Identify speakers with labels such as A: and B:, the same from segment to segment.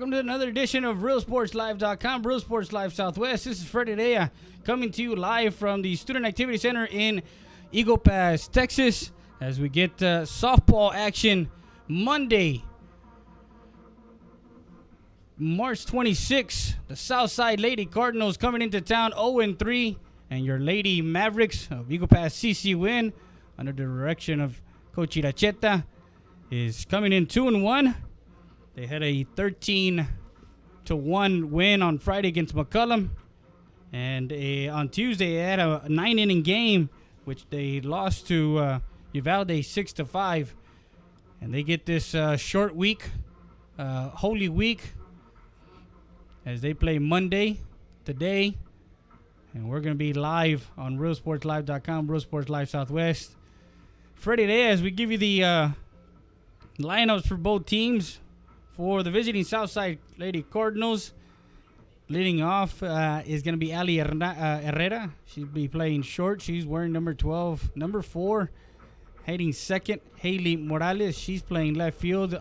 A: Welcome to another edition of RealSportsLive.com, Real Sports Live Southwest. This is Freddie Dea coming to you live from the Student Activity Center in Eagle Pass, Texas, as we get softball action Monday, March 26th. The Southside Lady Cardinals coming into town 0-3, and your Lady Mavericks of Eagle Pass CC Winn, under the direction of Coach Iracheta, is coming in 2-1. They had a 13-1 win on Friday against McCullum. And on Tuesday, they had a 9-inning game, which they lost to Uvalde 6-5. And they get this short week, Holy Week, as they play Monday, today. And we're going to be live on RealSportsLive.com, Real Sports Live Southwest. Freddie Day, as we give you the lineups for both teams. For the visiting Southside Lady Cardinals, leading off is going to be Ali Herrera. She'll be playing short. She's wearing number 12. Number 4, hitting second, Haley Morales. She's playing left field.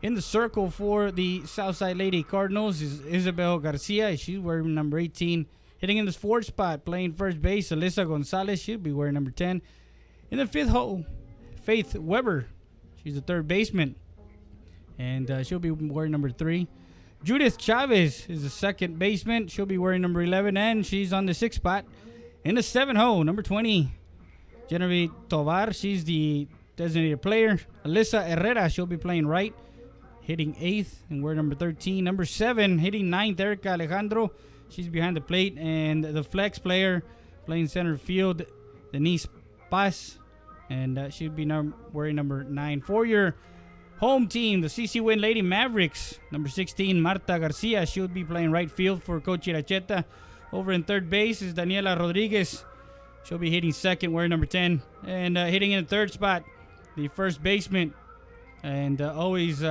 A: In the circle for the Southside Lady Cardinals is Isabel Garcia. She's wearing number 18. Hitting in the fourth spot, playing first base, Alyssa Gonzalez. She'll be wearing number 10. In the fifth hole, Faith Weber. She's the third baseman. And she'll be wearing number 3. Judith Chavez is the second baseman. She'll be wearing number 11, and she's on the 6th spot. In the 7th hole, number 20, Genevieve Tovar. She's the designated player. Alyssa Herrera, she'll be playing right, hitting 8th, and wearing number 13. Number 7, hitting 9th, Erica Alejandro. She's behind the plate. And the flex player playing center field, Denise Paz, and she'll be wearing number 9. For your home team, the CC Winn Lady Mavericks, number 16, Marta Garcia. She'll be playing right field for Coach Iracheta. Over in third base is Daniela Rodriguez. She'll be hitting second, wearing number 10. And hitting in the third spot, the first baseman, and always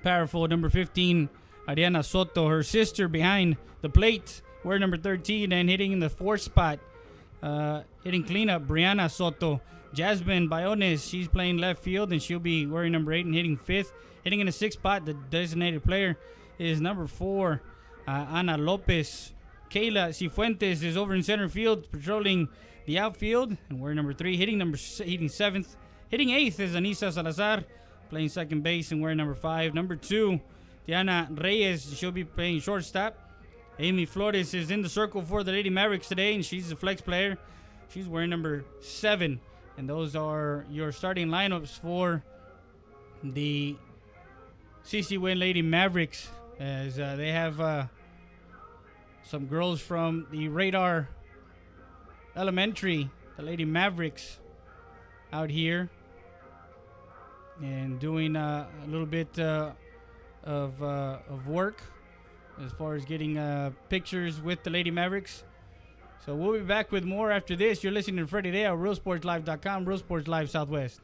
A: powerful, number 15, Ariana Soto. Her sister behind the plate, wearing number 13. And hitting in the fourth spot, hitting cleanup, Brianna Soto. Jasmine Bayones, she's playing left field, and she'll be wearing number 8 and hitting 5th. Hitting in the 6th spot, the designated player is number 4, Ana Lopez. Kayla Cifuentes is over in center field, patrolling the outfield, and wearing number 3. Hitting 7th. Hitting 8th is Anissa Salazar, playing second base and wearing number 5. Number 2, Diana Reyes, she'll be playing shortstop. Amy Flores is in the circle for the Lady Mavericks today, and she's a flex player. She's wearing number 7. And those are your starting lineups for the CC Winn Lady Mavericks, as they have some girls from the Radar Elementary, the Lady Mavericks, out here and doing a little bit of work as far as getting pictures with the Lady Mavericks. So we'll be back with more after this. You're listening to Freddie Day at RealSportsLive.com, Real Sports Live Southwest.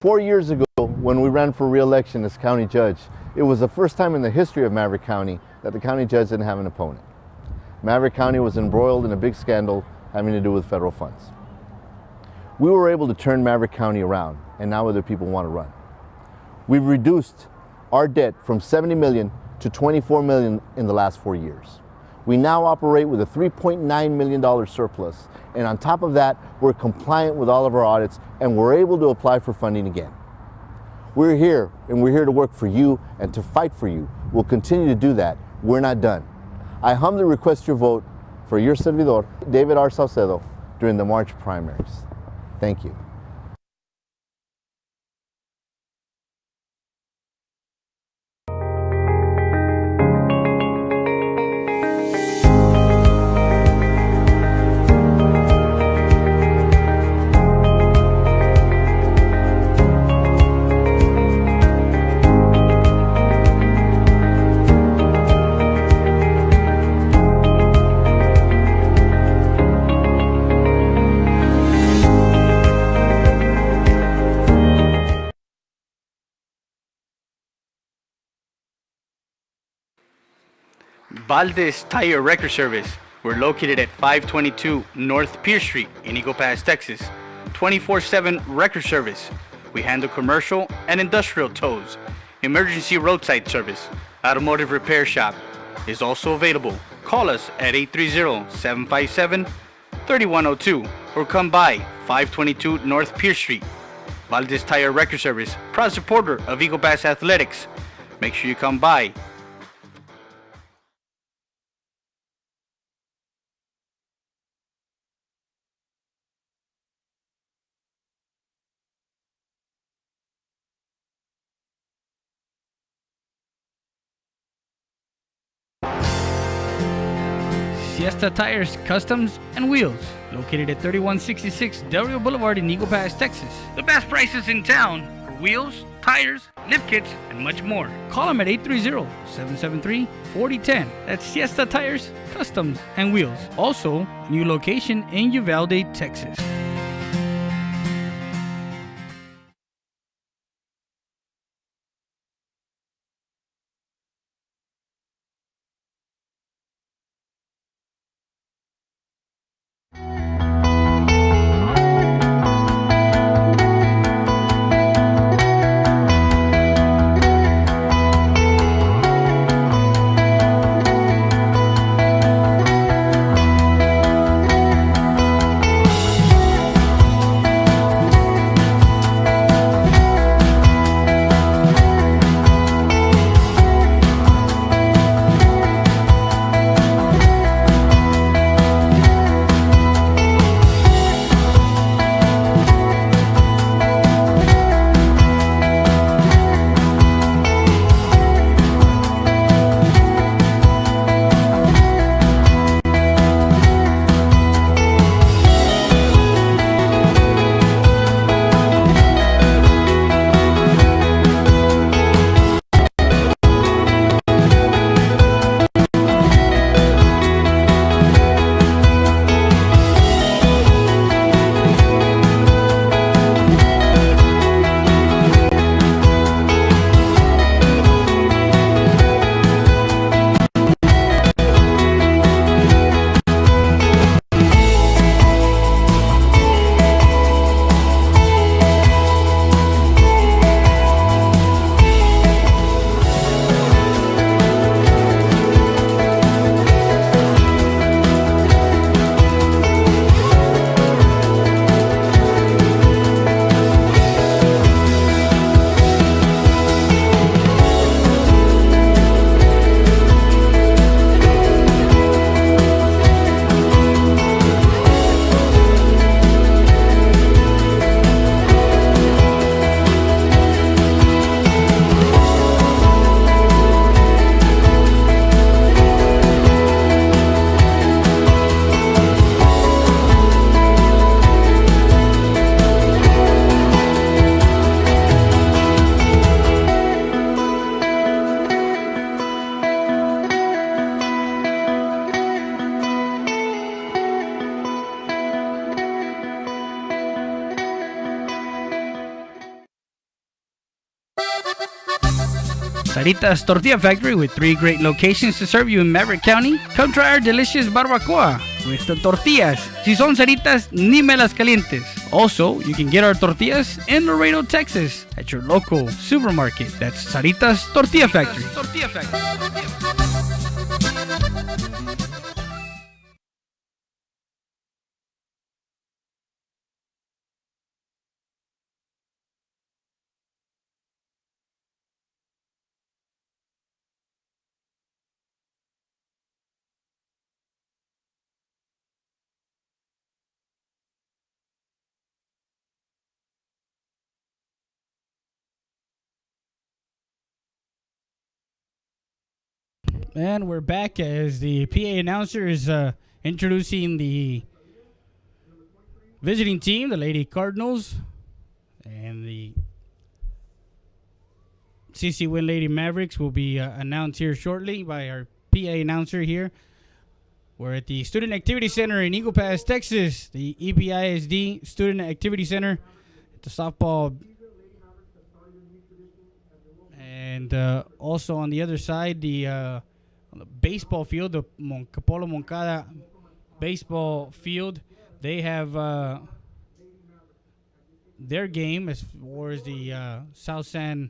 B: 4 years ago, when we ran for re-election as county judge, it was the first time in the history of Maverick County that the county judge didn't have an opponent. Maverick County was embroiled in a big scandal having to do with federal funds. We were able to turn Maverick County around, and now other people want to run. We've reduced our debt from $70 million to $24 million in the last 4 years. We now operate with a $3.9 million surplus, and on top of that, we're compliant with all of our audits, and we're able to apply for funding again. We're here, and we're here to work for you and to fight for you. We'll continue to do that. We're not done. I humbly request your vote for your servidor, David R. Saucedo, during the March primaries. Thank you.
A: Valdez Tire Record Service. We're located at 522 North Pierce Street in Eagle Pass, Texas. 24/7 record service. We handle commercial and industrial tows. Emergency roadside service. Automotive repair shop is also available. Call us at 830-757-3102 or come by 522 North Pierce Street. Valdez Tire Record Service, proud supporter of Eagle Pass Athletics. Make sure you come by. Siesta Tires, Customs, and Wheels, located at 3166 Del Rio Boulevard in Eagle Pass, Texas. The best prices in town for wheels, tires, lift kits, and much more. Call them at 830-773-4010. That's Siesta Tires, Customs, and Wheels. Also, a new location in Uvalde, Texas. Saritas Tortilla Factory with 3 great locations to serve you in Maverick County. Come try our delicious barbacoa with the tortillas. Si son Saritas, ni me las calientes. Also, you can get our tortillas in Laredo, Texas at your local supermarket. That's Saritas Tortilla Factory. And we're back as the PA announcer is introducing the visiting team, the Lady Cardinals, and the CC Winn Lady Mavericks will be announced here shortly by our PA announcer here. We're at the Student Activity Center in Eagle Pass, Texas, the EPISD Student Activity Center, at the softball. And also on the other side, the baseball field, the Capolo Moncada baseball field, they have their game as far as the Southside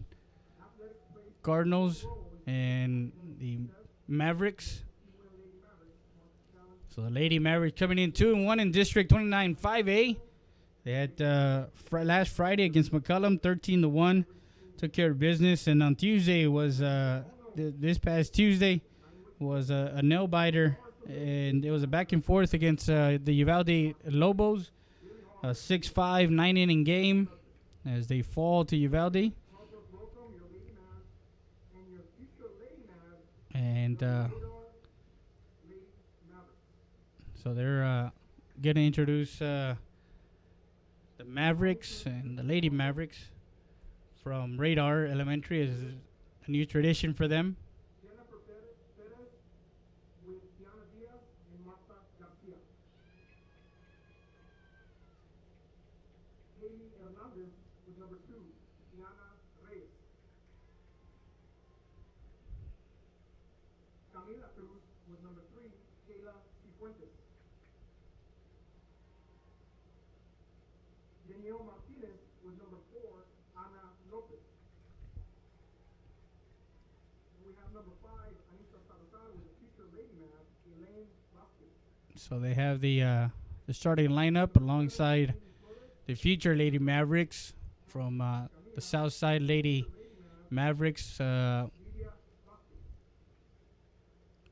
A: Cardinals and the Mavericks. So the Lady Mavericks coming in 2-1 in District 29 5A. They had last Friday against McCullum 13-1. Took care of business, and on Tuesday was this past Tuesday was a nail biter, and it was a back and forth against the Uvalde Lobos, a 6-5 9-inning game as they fall to Uvalde. And so they're going to introduce the Mavericks and the Lady Mavericks from Radar Elementary as a new tradition for them. So they have the starting lineup alongside the future Lady Mavericks from the Southside Lady Mavericks from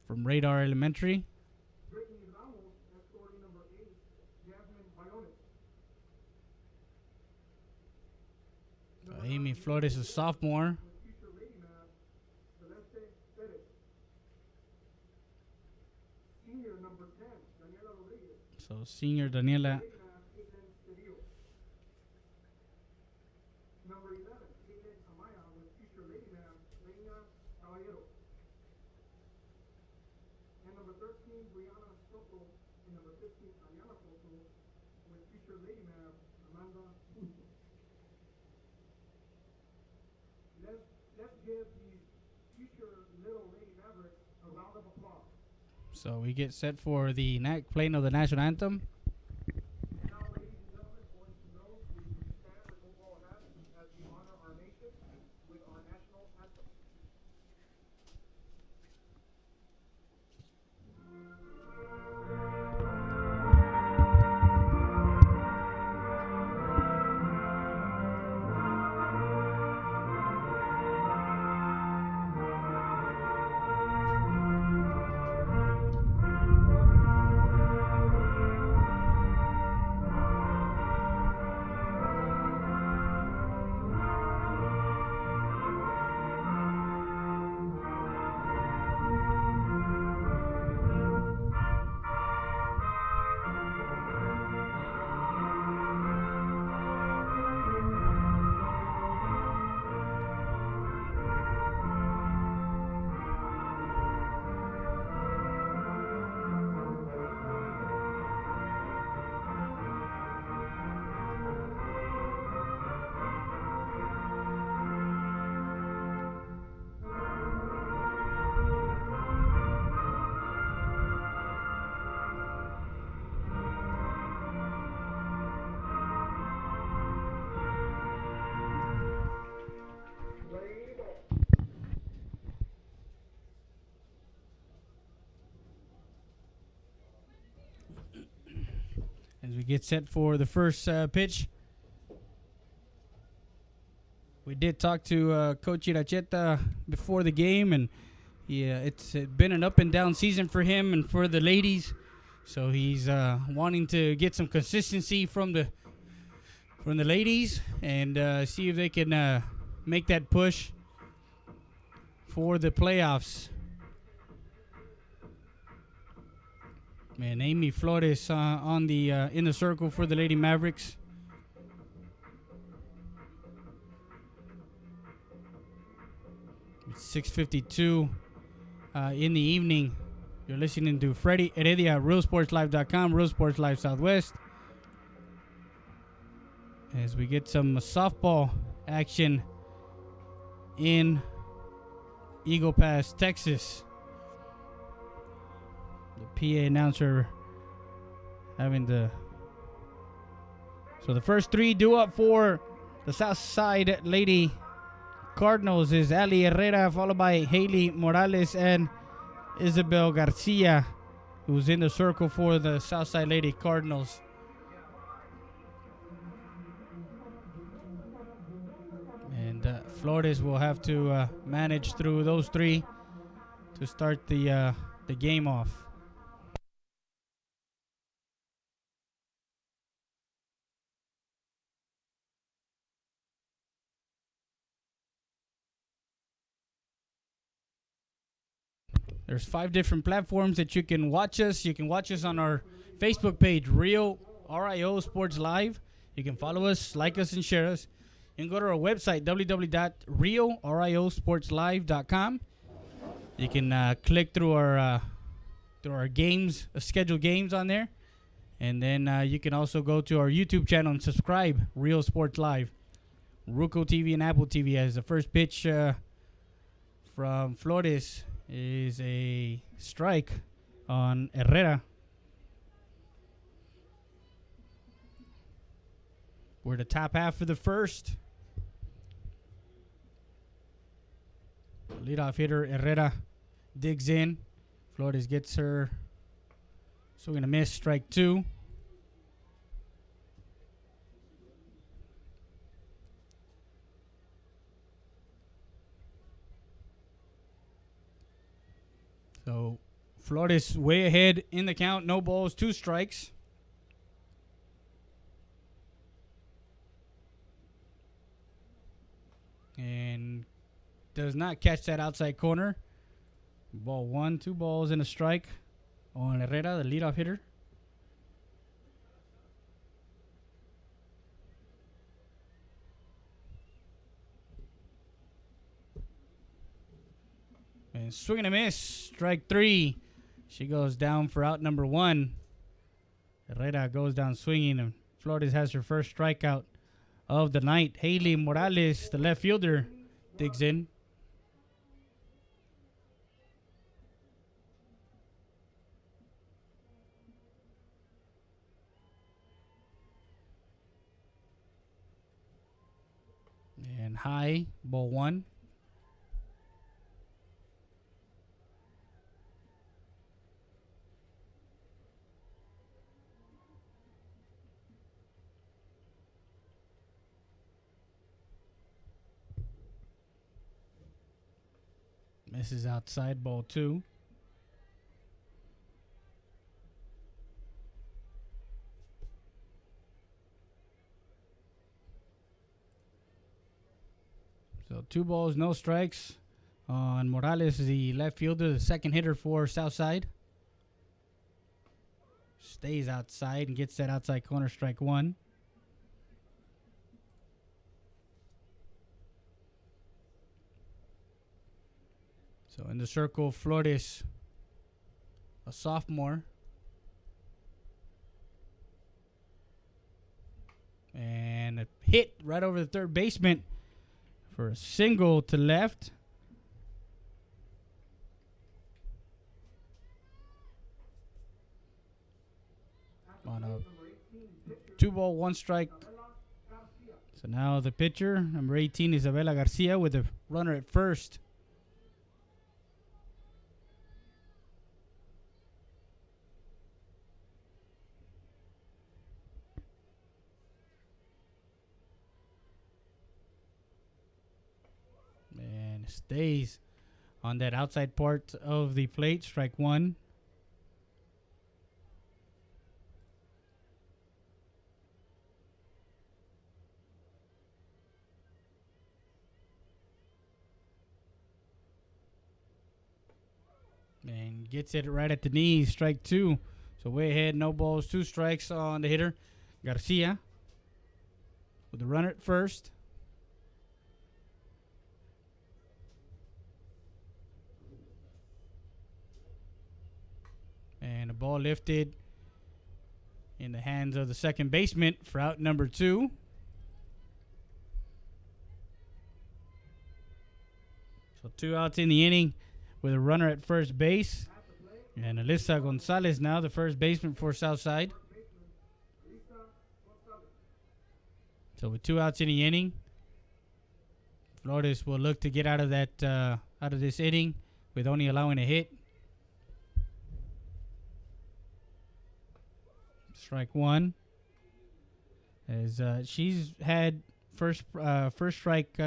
A: Radar Elementary. Amy Flores, a sophomore. So senior Daniela. So we get set for the playing of the national anthem. we get set for the first pitch. We did talk to Coach Iracheta before the game, and yeah, it's been an up and down season for him and for the ladies. So he's wanting to get some consistency from the ladies and see if they can make that push for the playoffs. Man, Amy Flores on the in the circle for the Lady Mavericks. It's 6:52 in the evening. You're listening to Freddie Heredia at RealSportsLive.com, Real Sports Live Southwest. As we get some softball action in Eagle Pass, Texas. The PA announcer having the... So the first three due up for the Southside Lady Cardinals is Ali Herrera, followed by Haley Morales and Isabel Garcia, who's in the circle for the Southside Lady Cardinals. And Flores will have to manage through those three to start the game off. There's 5 different platforms that you can watch us. You can watch us on our Facebook page, Real RIO Sports Live. You can follow us, like us, and share us. You can go to our website, www.realriosportslive.com. You can click through our games, scheduled games on there. And then you can also go to our YouTube channel and subscribe, Real Sports Live. Roku TV and Apple TV as the first pitch from Flores is a strike on Herrera. We're the top half of the first. Leadoff hitter Herrera digs in. Flores gets her swing and a miss, strike 2. So Flores way ahead in the count. No balls, 2 strikes. And does not catch that outside corner. Ball 1, 2 balls and a strike on Herrera, the leadoff hitter. And swing and a miss, strike 3. She goes down for out number 1. Herrera goes down swinging, and Flores has her first strikeout of the night. Haley Morales, the left fielder, digs in. And high, ball 1. Misses outside, ball 2. So 2 balls, no strikes on Morales, the left fielder, the second hitter for Southside. Stays outside and gets that outside corner, strike 1. So in the circle, Flores, a sophomore. And a hit right over the third baseman for a single to left. On a 2-ball, 1 strike. So now the pitcher, number 18, Isabela Garcia, with a runner at first. stays on that outside part of the plate. Strike one. And gets it right at the knees. Strike two. So way ahead, no balls, 2 strikes on the hitter. Garcia with the runner at first. And the ball lifted in the hands of the second baseman for out number 2. So 2 outs in the inning with a runner at first base. And Alyssa Gonzalez now the first baseman for Southside. So with 2 outs in the inning, Flores will look to get out of that out of this inning with only allowing a hit. Strike one. As she's had first strike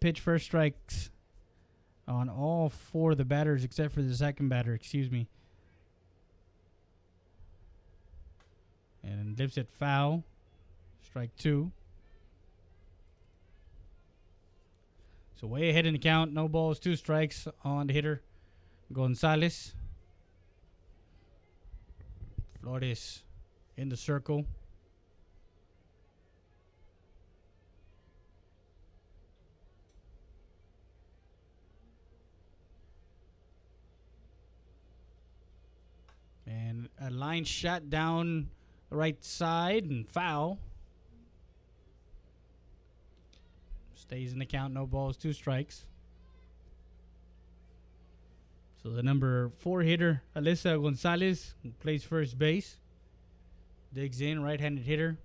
A: pitch first strikes on all 4 of the batters except for the second batter, excuse me. And lifts it foul. Strike 2. So way ahead in the count. No balls, 2 strikes on the hitter, Gonzalez. Flores in the circle. And a line shot down the right side and foul. Stays in the count, no balls, 2 strikes. So the number 4 hitter, Alyssa Gonzalez, who plays first base, digs in, right-handed hitter.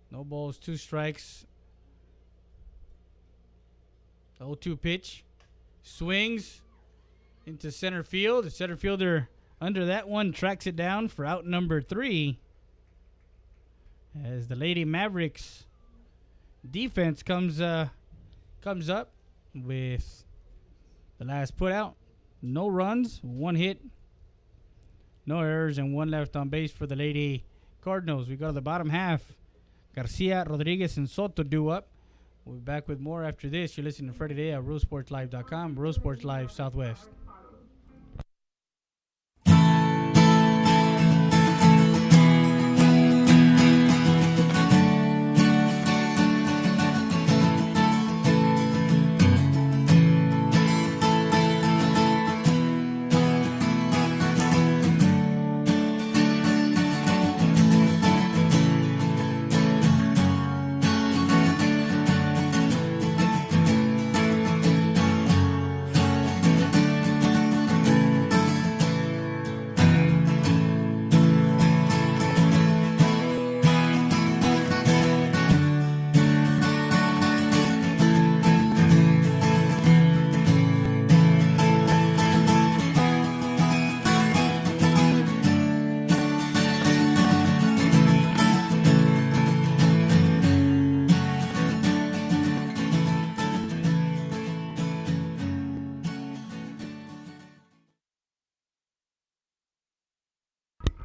A: No balls, 2 strikes. 0-2 pitch. Swings into center field. The center fielder under that one tracks it down for out number 3. As the Lady Mavericks defense comes up with the last put out. No runs, 1 hit, no errors, and 1 left on base for the Lady Cardinals. We go to the bottom half. Garcia, Rodriguez, and Soto due up. We'll be back with more after this. You're listening to Friday Day at RealSportsLive.com. Real Sports Live Southwest.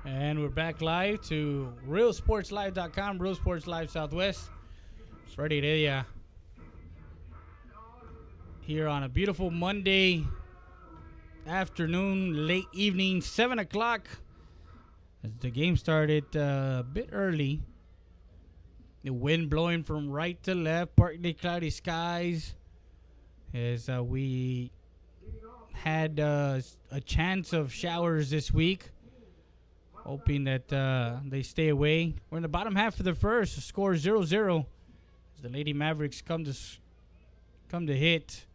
A: And we're back live to RealSportsLive.com, Real Sports Live Southwest. Freddie Heredia here on a beautiful Monday afternoon, late evening, 7 o'clock. As the game started a bit early. The wind blowing from right to left, partly cloudy skies. As we had a chance of showers this week. Hoping that they stay away. We're in the bottom half of the first. Score 0-0 as the Lady Mavericks come to hit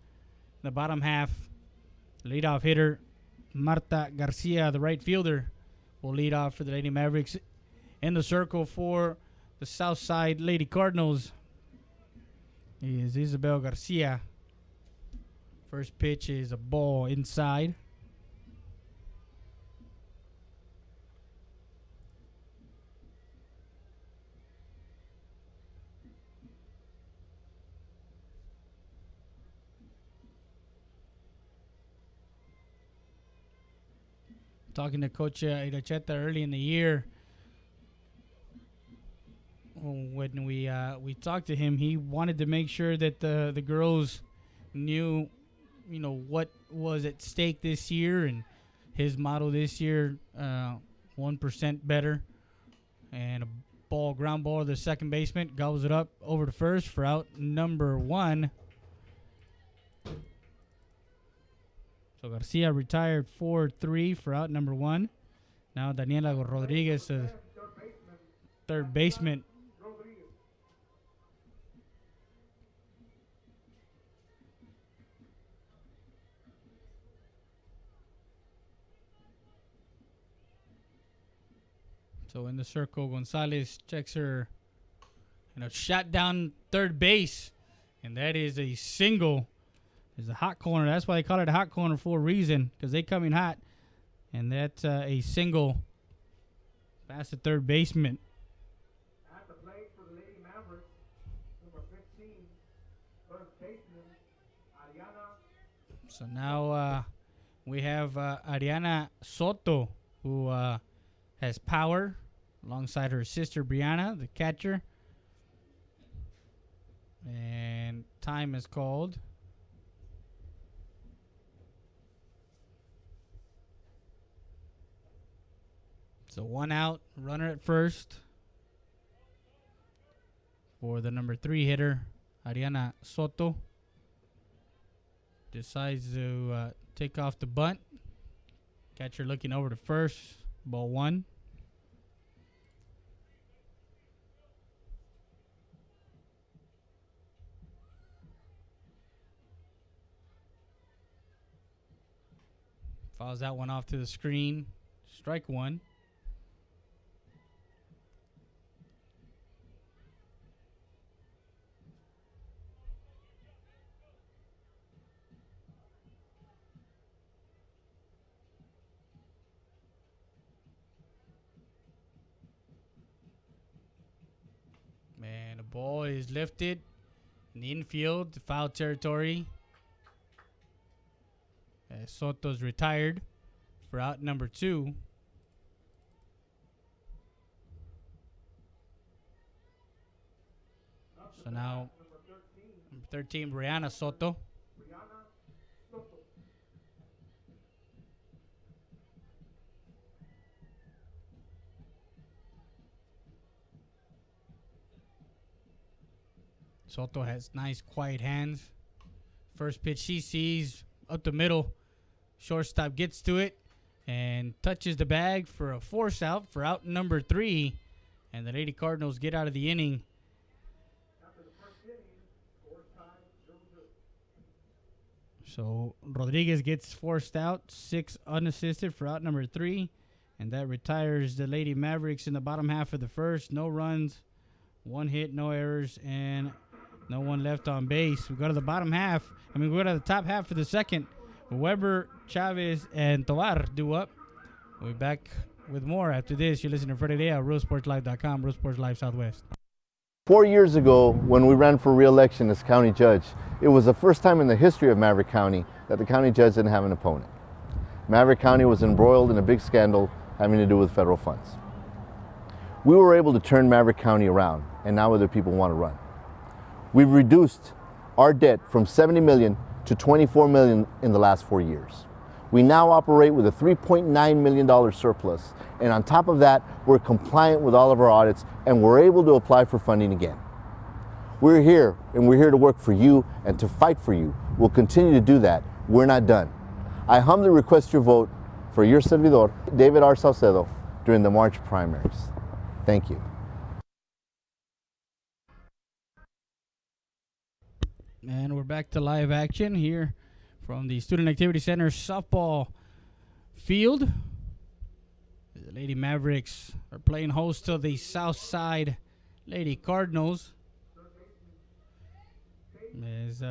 A: in the bottom half. Leadoff hitter Marta Garcia, the right fielder, will lead off for the Lady Mavericks. In the circle for the Southside Lady Cardinals is Isabel Garcia. First pitch is a ball inside. talking to Coach Iracheta early in the year, when we talked to him, he wanted to make sure that the girls knew, what was at stake this year, and his motto this year, 1% better, and a ground ball to the second baseman, gobbles it up over to first for out number 1. So Garcia retired 4-3 for out number 1. Now Daniela Rodriguez, third baseman. So in the circle, Gonzalez checks her, shot down third base, and that is a single. It's a hot corner. That's why they call it a hot corner for a reason, because they come in hot, and that's a single past the third baseman.
C: At the plate for the Lady Mavericks, number 15, first baseman, Ariana.
A: So now we have Ariana Soto, who has power, alongside her sister Brianna, the catcher. And time is called. So 1 out, runner at first for the number 3 hitter, Ariana Soto. Decides to take off the bunt. Catcher looking over to first, ball 1. Fouls that one off to the screen. Strike 1. Man, the ball is lifted in the infield, foul territory. Soto's retired for out number 2. So now, number 13, Brianna Soto. Soto has nice, quiet hands. First pitch she sees up the middle. Shortstop gets to it and touches the bag for a force out for out number 3. And the Lady Cardinals get out of the inning. So Rodriguez gets forced out, 6 unassisted for out number 3. And that retires the Lady Mavericks in the bottom half of the first. No runs, 1 hit, no errors, and no one left on base. We go to the bottom half. We go to the top half for the second. Weber, Chavez, and Tovar do up. We'll be back with more after this. You're listening to Friday Day at RealSportsLive.com, Real Sports Live Southwest.
B: 4 years ago, when we ran for re-election as county judge, it was the first time in the history of Maverick County that the county judge didn't have an opponent. Maverick County was embroiled in a big scandal having to do with federal funds. We were able to turn Maverick County around, and now other people want to run. We've reduced our debt from $70 million to $24 million in the last 4 years. We now operate with a $3.9 million surplus, and on top of that, we're compliant with all of our audits, and we're able to apply for funding again. We're here, and we're here to work for you and to fight for you. We'll continue to do that. We're not done. I humbly request your vote for your servidor, David R. Saucedo, during the March primaries. Thank you.
A: And we're back to live action here from the Student Activity Center softball field. The Lady Mavericks are playing host to the Southside Lady Cardinals. There's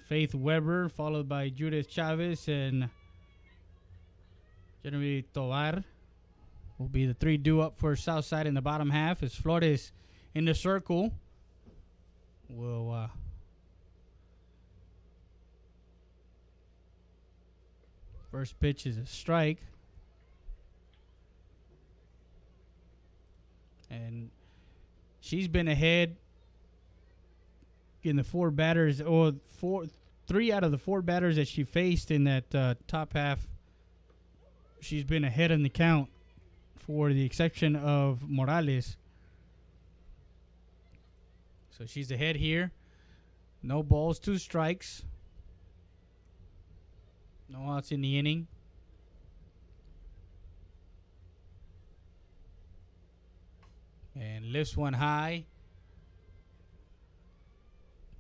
A: Faith Weber, followed by Judith Chavez and Genevieve Tovar. Will be the 3 due up for Southside in the bottom half as Flores in the circle will First pitch is a strike. And she's been ahead in the 4 batters, or 3 out of the 4 batters that she faced in that top half. She's been ahead in the count, for the exception of Morales. So she's ahead here. No balls, 2 strikes. No outs in the inning. And lifts one high.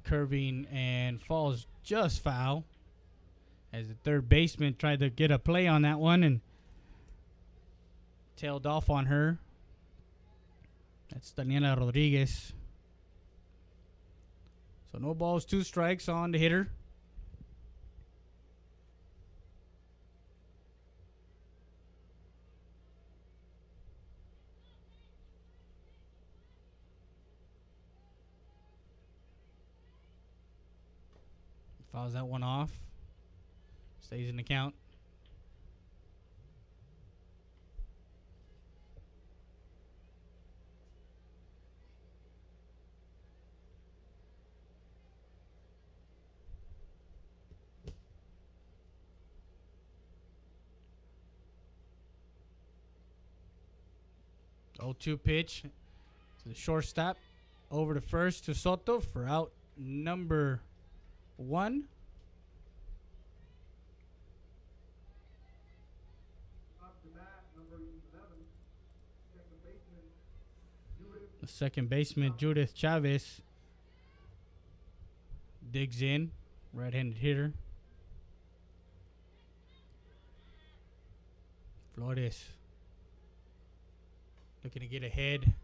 A: Curving and falls just foul. As the third baseman tried to get a play on that one and tailed off on her. That's Daniela Rodriguez. So no balls, 2 strikes on the hitter. Fouls that one off. Stays in the count. The 0-2 pitch to the shortstop. Over to first to Soto for out number 1.
C: Up to bat, number 11, second baseman, Judith.
A: The second baseman, Judith Chavez, digs in. Right-handed hitter. Flores looking to get ahead.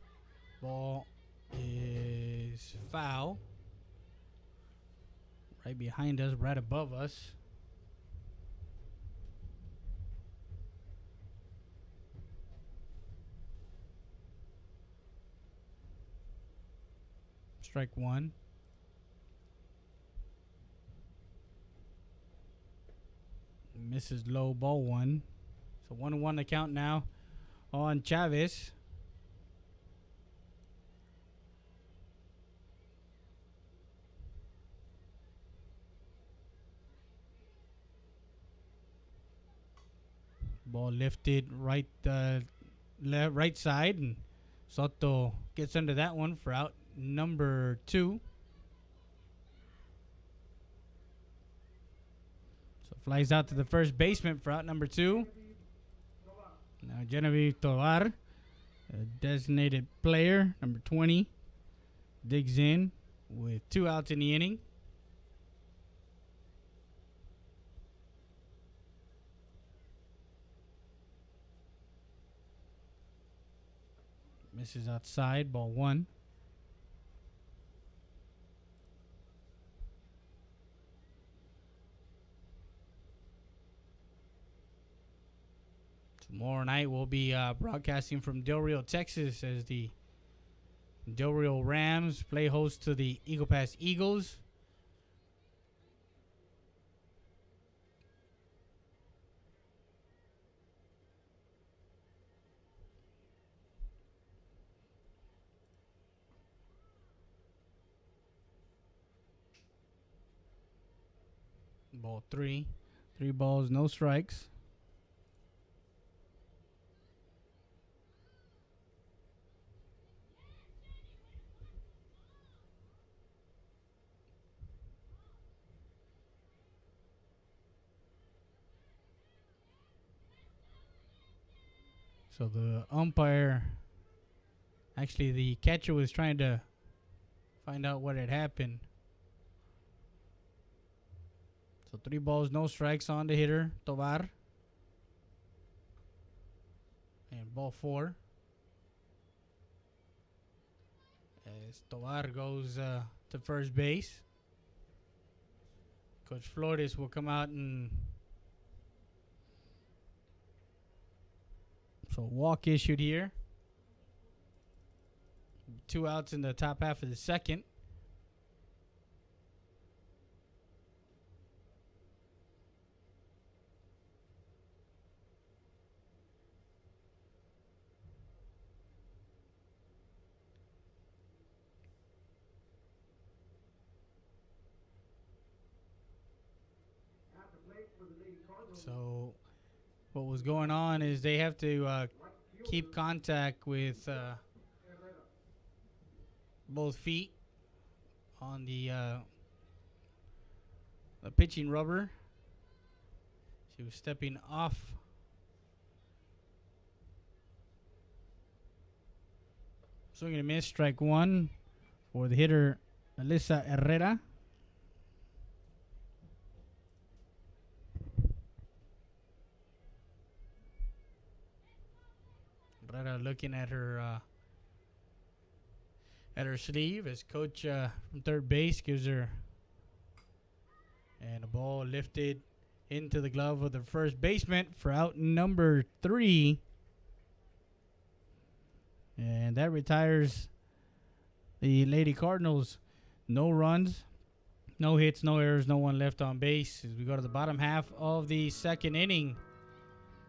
A: Ball is foul. Right behind us, right above us. Strike 1. Misses low, ball 1. So 1-1 the count now on Chavez. Ball lifted right right side, and Soto gets under that one for out number 2. So flies out to the first baseman for out number 2. Now Genevieve Tovar, a designated player, number 20, digs in with 2 outs in the inning. Misses outside, ball 1. Tomorrow night we'll be broadcasting from Del Rio, Texas, as the Del Rio Rams play host to the Eagle Pass Eagles. Ball 3. 3 balls, no strikes. So the umpire, actually the catcher, was trying to find out what had happened. So 3 balls, no strikes on the hitter, Tovar. And ball 4. As Tovar goes to first base. Coach Flores will come out and... So walk issued here. 2 outs in the top half of the second. So what was going on is they have to keep contact with both feet on the pitching rubber. She was stepping off. Swing and a miss, strike one for the hitter, Alyssa Herrera. Herrera looking at her sleeve as coach from third base gives her, and a ball lifted into the glove of the first baseman for out number 3. And that retires the Lady Cardinals. No runs, no hits, no errors, no one left on base. As we go to the bottom half of the second inning,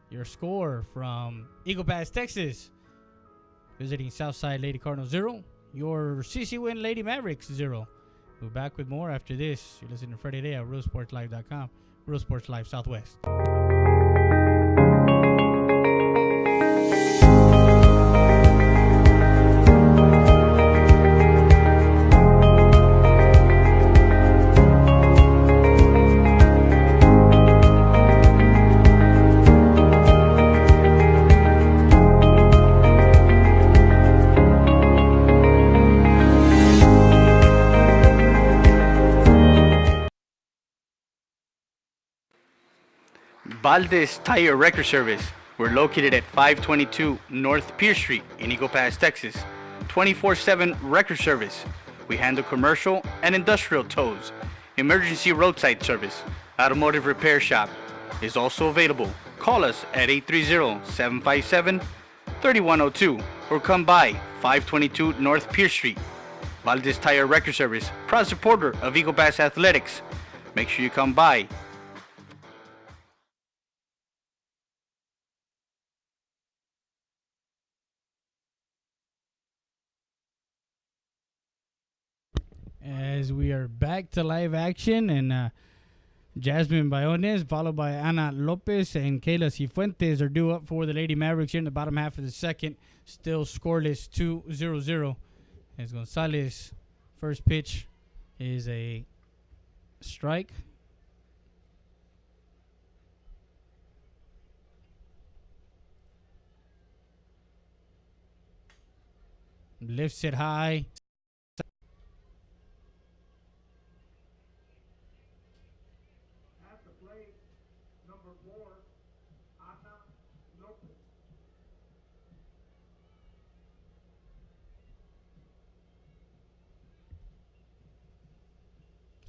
A: your score from Eagle Pass, Texas, visiting Southside Lady Cardinals 0. Your CC Winn Lady Mavericks 0. We'll be back with more after this. You're listening to Friday Day at RealSportsLive.com. Real Sports Live Southwest. Valdez Tire Record Service. We're located at 522 North Pierce Street in Eagle Pass, Texas. 24/7 record service. We handle commercial and industrial tows. Emergency roadside service. Automotive repair shop is also available. Call us at 830-757-3102 or come by 522 North Pierce Street. Valdez Tire Record Service, proud supporter of Eagle Pass Athletics. Make sure you come by. As we are back to live action, and Jasmine Bayones, followed by Ana Lopez and Kayla Cifuentes, are due up for the Lady Mavericks here in the bottom half of the second. Still scoreless, 2-0-0. As Gonzalez, first pitch is a strike. Lifts it high.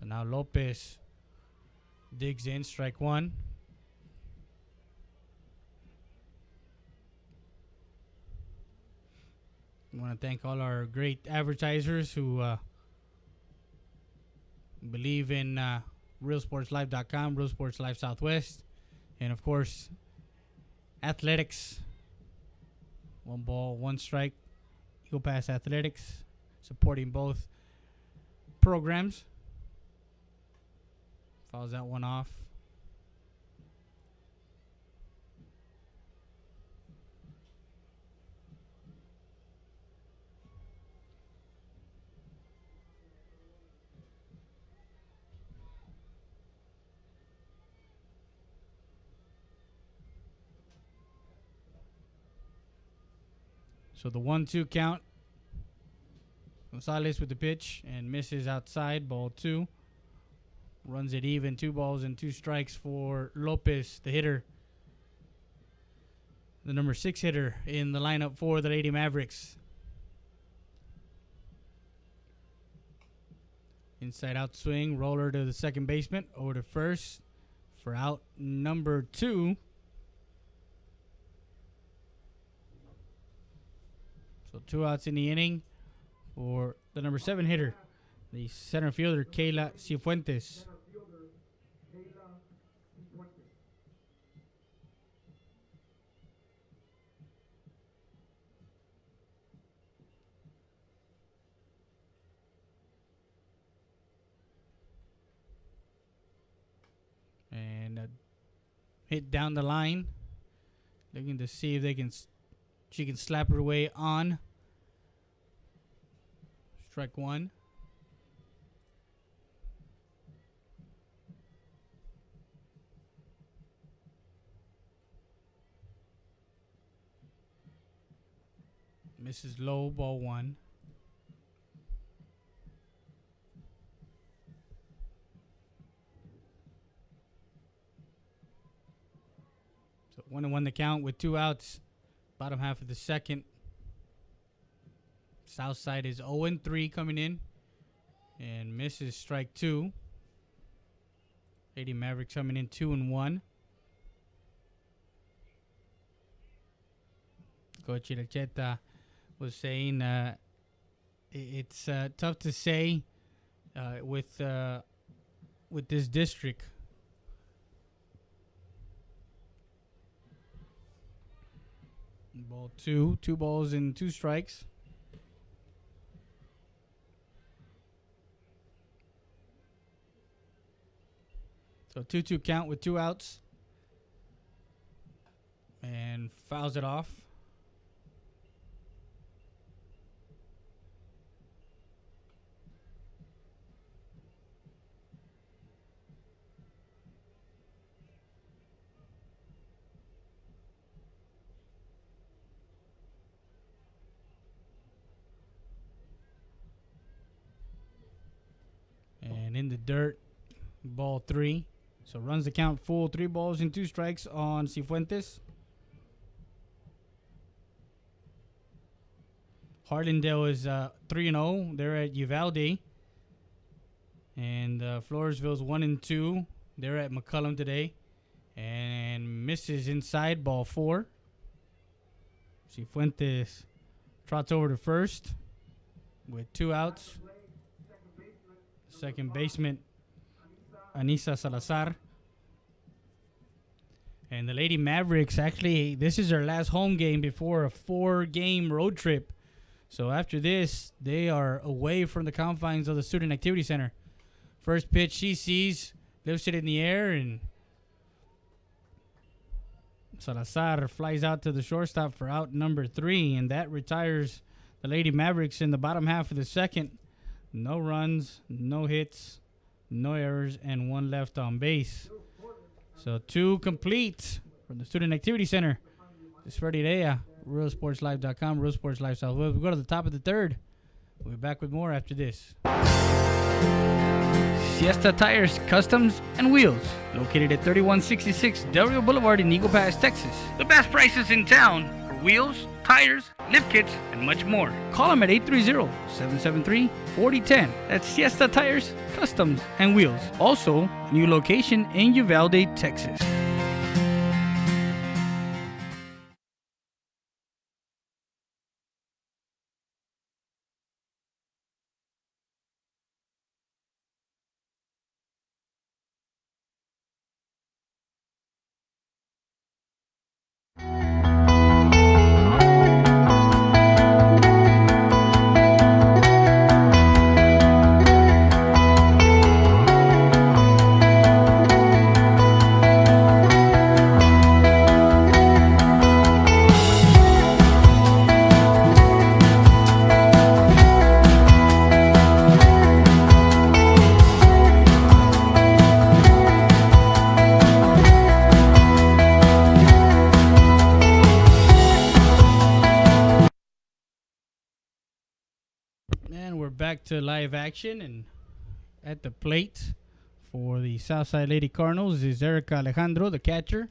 A: So now Lopez digs in, strike one. I want to thank all our great advertisers who believe in RealSportsLive.com, Real Sports Live Southwest, and of course, Athletics. 1 ball, 1 strike. Eagle Pass Athletics, supporting both programs. Fouls that one off. So the 1-2 count. Gonzalez with the pitch and misses outside, ball 2. Runs it even, 2 balls and 2 strikes for Lopez, the hitter. The number 6 hitter in the lineup for the Lady Mavericks. Inside out swing, roller to the second baseman, over to first for out number 2. So 2 outs in the inning for the number 7 hitter, the center fielder, Kayla Cifuentes. And hit down the line. Looking to see if she can slap her way on. Strike one. Misses low, ball one. So 1-1 the count with 2 outs. Bottom half of the second. Southside is 0-3 coming in. And misses strike 2. Lady Mavericks coming in 2-1. Coach Iracheta was saying it's tough to say with this district. Ball 2 balls and 2 strikes. So 2-2 count with 2 outs. And fouls it off. And in the dirt, ball 3. So runs the count full, 3 balls and 2 strikes on Cifuentes. Harlandale is 3-0. They're at Uvalde. And Floresville's 1-2. They're at McCullum today. And misses inside, ball 4. Cifuentes trots over to first with 2 outs. Second baseman, Anissa Salazar. And the Lady Mavericks, actually, this is their last home game before a 4-game road trip. So after this, they are away from the confines of the Student Activity Center. First pitch she sees, lifts it in the air, and Salazar flies out to the shortstop for out number 3, and that retires the Lady Mavericks in the bottom half of the second. No runs, no hits, no errors, and 1 left on base. So 2 complete from the Student Activity Center. This is Freddie Rea, RealSportsLive.com, Real Sports Live Southwest. We go to the top of the third. We'll be back with more after this. Siesta Tires, Customs, and Wheels. Located at 3166 Del Rio Boulevard in Eagle Pass, Texas. The best prices in town for wheels, tires, lift kits, and much more. Call them at 830-773-4010. That's Siesta Tires, Customs, and Wheels. Also, a new location in Uvalde, Texas. And we're back to live action, and at the plate for the Southside Lady Cardinals is Erica Alejandro, the catcher.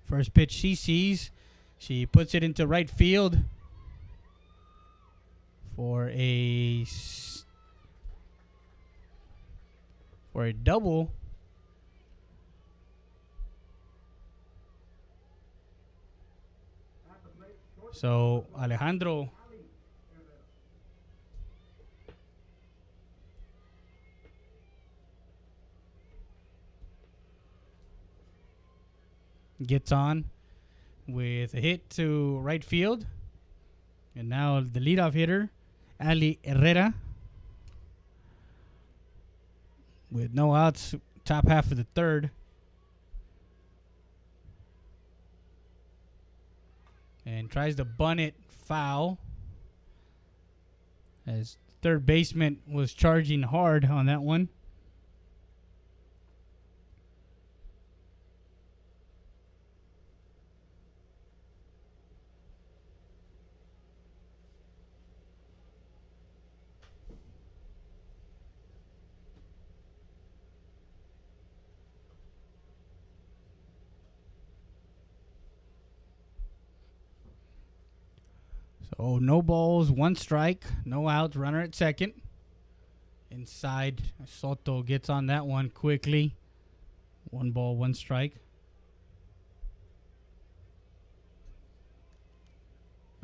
A: First pitch she sees, she puts it into right field for a double. So Alejandro gets on with a hit to right field. And now the leadoff hitter, Ali Herrera. With no outs, top half of the third. And tries to bunt it foul. As third baseman was charging hard on that one. So no balls, one strike, no outs, runner at second. Inside, Soto gets on that one quickly. 1 ball, 1 strike.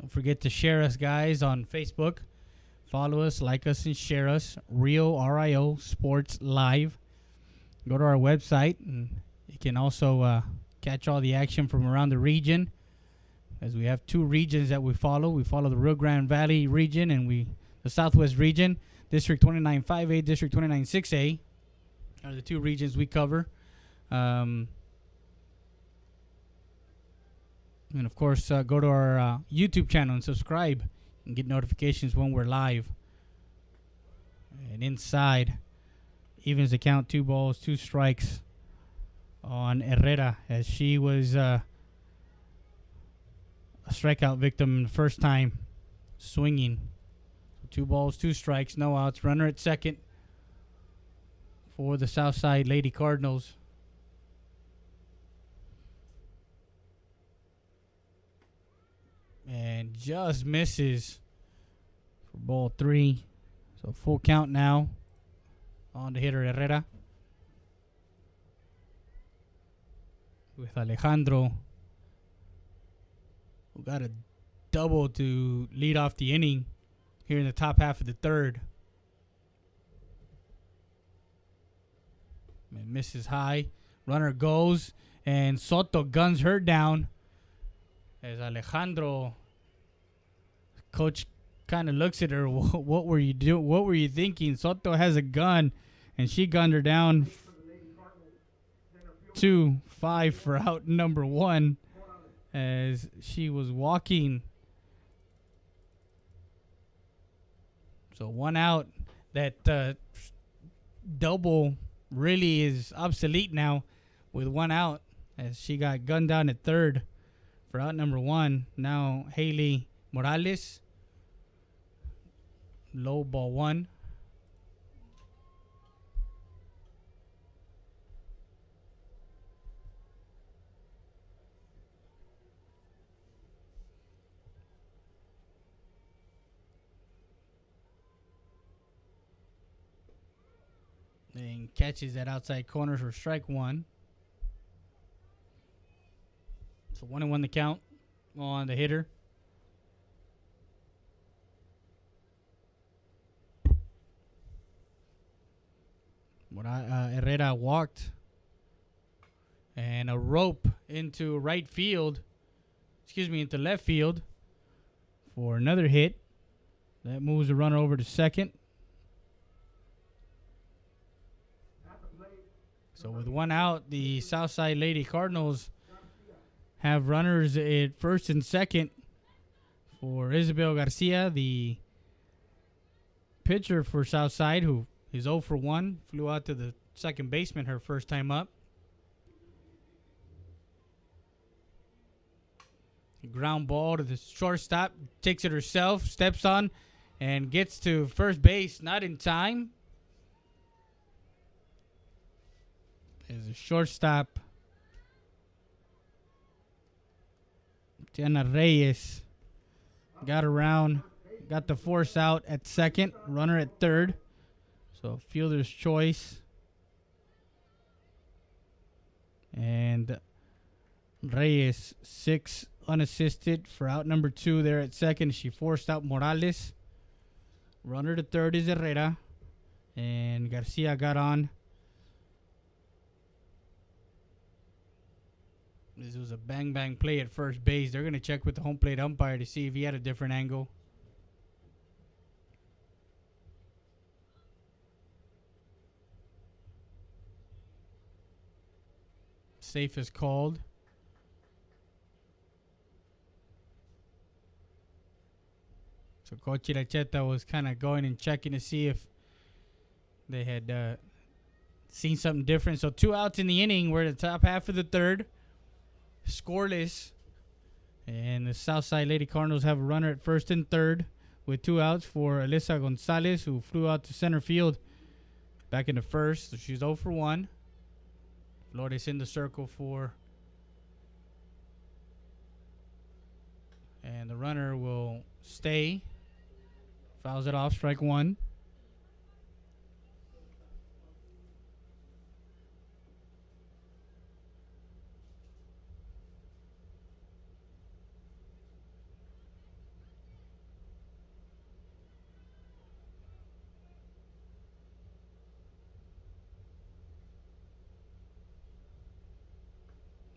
A: Don't forget to share us, guys, on Facebook. Follow us, like us, and share us. Rio, R-I-O, Sports Live. Go to our website, and you can also catch all the action from around the region. As we have 2 regions that we follow. We follow the Rio Grande Valley region and the Southwest region. District 29-5A, District 29-6A are the 2 regions we cover. And, of course, go to our YouTube channel and subscribe and get notifications when we're live. And inside, evens the count, 2 balls, 2 strikes on Herrera as she was... a strikeout victim the first time swinging. 2 balls, 2 strikes, no outs. Runner at second for the Southside Lady Cardinals. And just misses for ball 3. So full count now on the hitter Herrera. With Alejandro, who got a double to lead off the inning here in the top half of the third. And misses high. Runner goes, and Soto guns her down. As Alejandro, coach kind of looks at her. What were you doing? What were you thinking? Soto has a gun, and she gunned her down 2-5 for out number 1. As she was walking. So 1 out. That double really is obsolete now with 1 out, as she got gunned down at third for out number 1. Now Haley Morales. Low ball 1. And catches that outside corner for strike 1. So 1-1 the count on the hitter. Herrera walked. And a rope into right field. Into left field for another hit. That moves the runner over to second. So with 1 out, the Southside Lady Cardinals have runners at first and second for Isabel Garcia, the pitcher for Southside, who is 0 for 1. Flew out to the second baseman her first time up. Ground ball to the shortstop, takes it herself, steps on, and gets to first base, not in time. As a shortstop, Tiana Reyes got around, got the force out at second, runner at third. So fielder's choice. And Reyes, 6 unassisted for out number 2 there at second. She forced out Morales. Runner to third is Herrera. And Garcia got on. This was a bang-bang play at first base. They're going to check with the home plate umpire to see if he had a different angle. safe is called. So Coach Iracheta was kind of going and checking to see if they had seen something different. So 2 outs in the inning. We're at the top half of the third. Scoreless. And the Southside Lady Cardinals have a runner at first and third with 2 outs for Alyssa Gonzalez, who flew out to center field back into first. So she's 0 for 1. Flores in the circle for. And the runner will stay. Fouls it off, strike 1.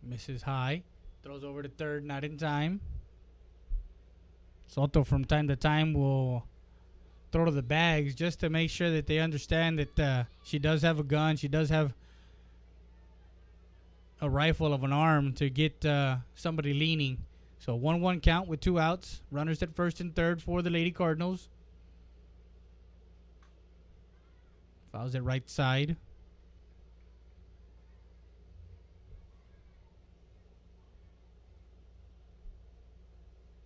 A: Misses high. Throws over to third, not in time. Soto from time to time will throw to the bags just to make sure that they understand that she does have a gun. She does have a rifle of an arm to get somebody leaning. So 1-1 count with 2 outs. Runners at first and third for the Lady Cardinals. Fouls it right side.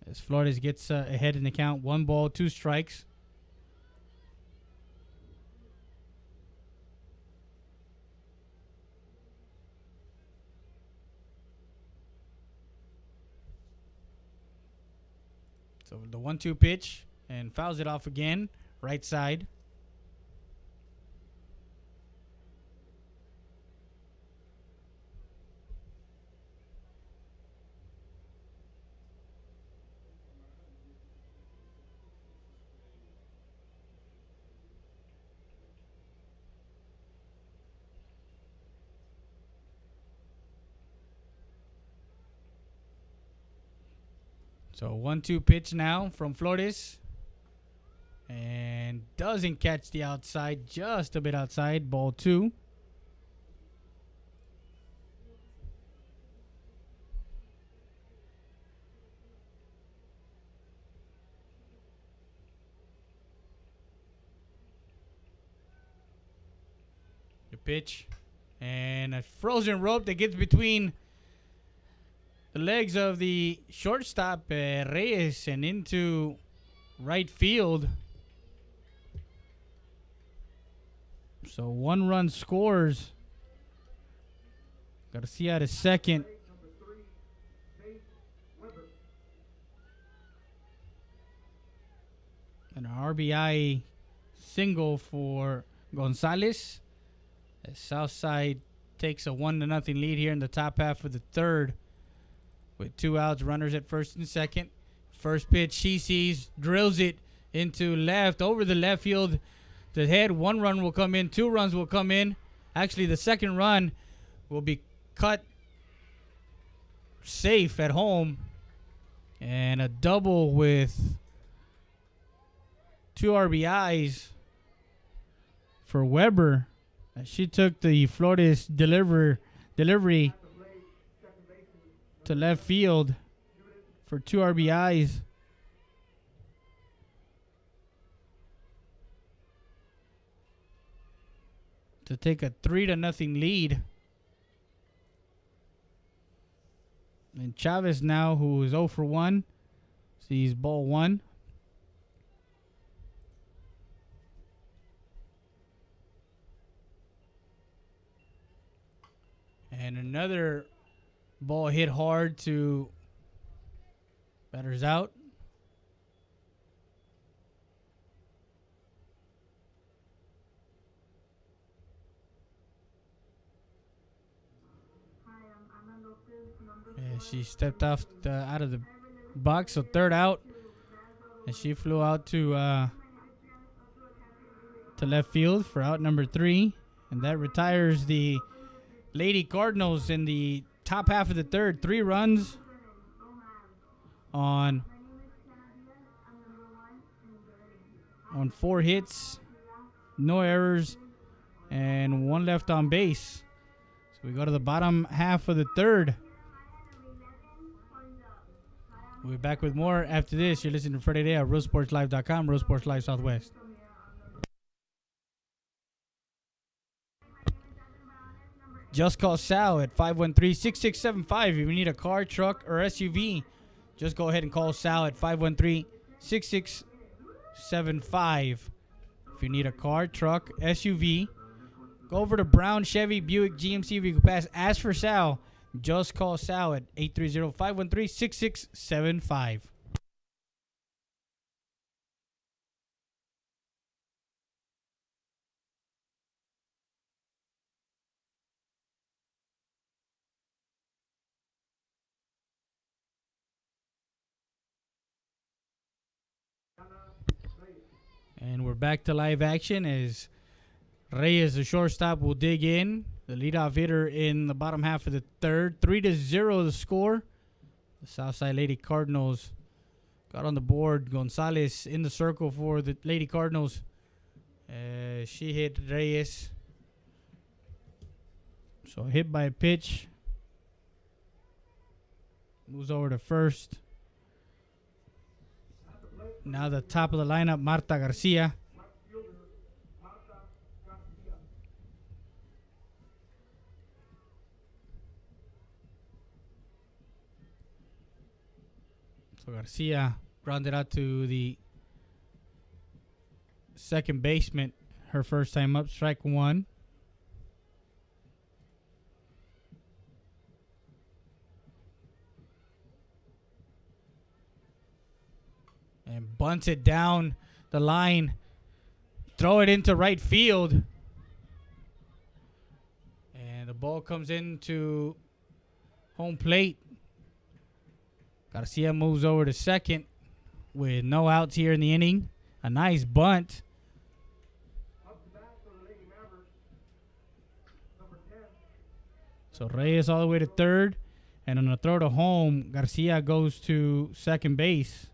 A: As Flores gets ahead in the count, 1 ball, 2 strikes. So the 1-2 pitch and fouls it off again, right side. So 1-2 pitch now from Flores. And doesn't catch the outside, just a bit outside, ball 2. The pitch. And a frozen rope that gets between the legs of the shortstop, Reyes, and into right field. So 1 run scores. Garcia to second. And an RBI single for Gonzalez. As Southside takes a 1-0 lead here in the top half of the third. With 2 outs, runners at first and second. First pitch she sees, drills it into left, over the left field. The head, 1 run will come in, 2 runs will come in. Actually, the second run will be cut safe at home. And a double with 2 RBIs for Weber. She took the Flores delivery to left field for 2 RBIs. To take a 3-0 lead. And Chavez now, who is 0 for 1, sees ball 1. And another ball hit hard to batters out. And she stepped off out of the box, so 3rd out. And she flew out to left field for out number 3. And that retires the Lady Cardinals in the top half of the third. 3 runs on 4 hits, no errors, and 1 left on base. So we go to the bottom half of the third. We'll be back with more after this. You're listening to Friday Day at RealSportsLive.com, Real Sports Live Southwest. Just call Sal at 513-6675 if you need a car, truck, or SUV. Just go ahead and call Sal at 513-6675. If you need a car, truck, SUV, go over to Brown, Chevy, Buick, GMC Vehicle Pass. Ask for Sal. Just call Sal at 830-513-6675. And we're back to live action as Reyes, the shortstop, will dig in. The leadoff hitter in the bottom half of the third. 3-0 the score. The Southside Lady Cardinals got on the board. Gonzalez in the circle for the Lady Cardinals. She hit Reyes. So hit by a pitch. Moves over to first. Now the top of the lineup, Marta Garcia. So Garcia grounded out to the second baseman. Her first time up, strike one. And bunts it down the line. Throw it into right field. And the ball comes into home plate. Garcia moves over to second with no outs here in the inning. A nice bunt. So Reyes all the way to third. And on a throw to home, Garcia goes to second base.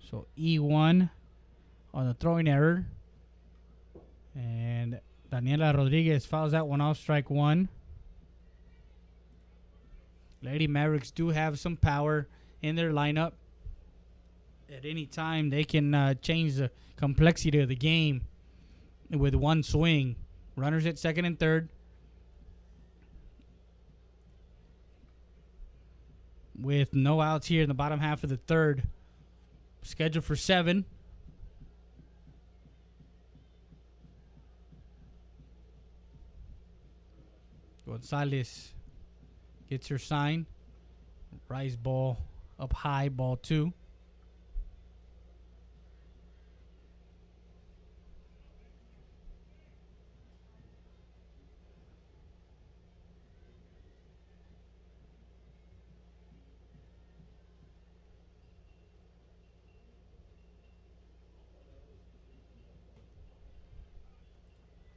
A: So E1 on the throwing error. And Daniela Rodriguez fouls that one off, strike one. Lady Mavericks do have some power in their lineup. At any time, they can change the complexity of the game with one swing. Runners at second and third. With no outs here in the bottom half of the third. Scheduled for 7. Gonzalez gets her sign. Rise ball up high, ball 2.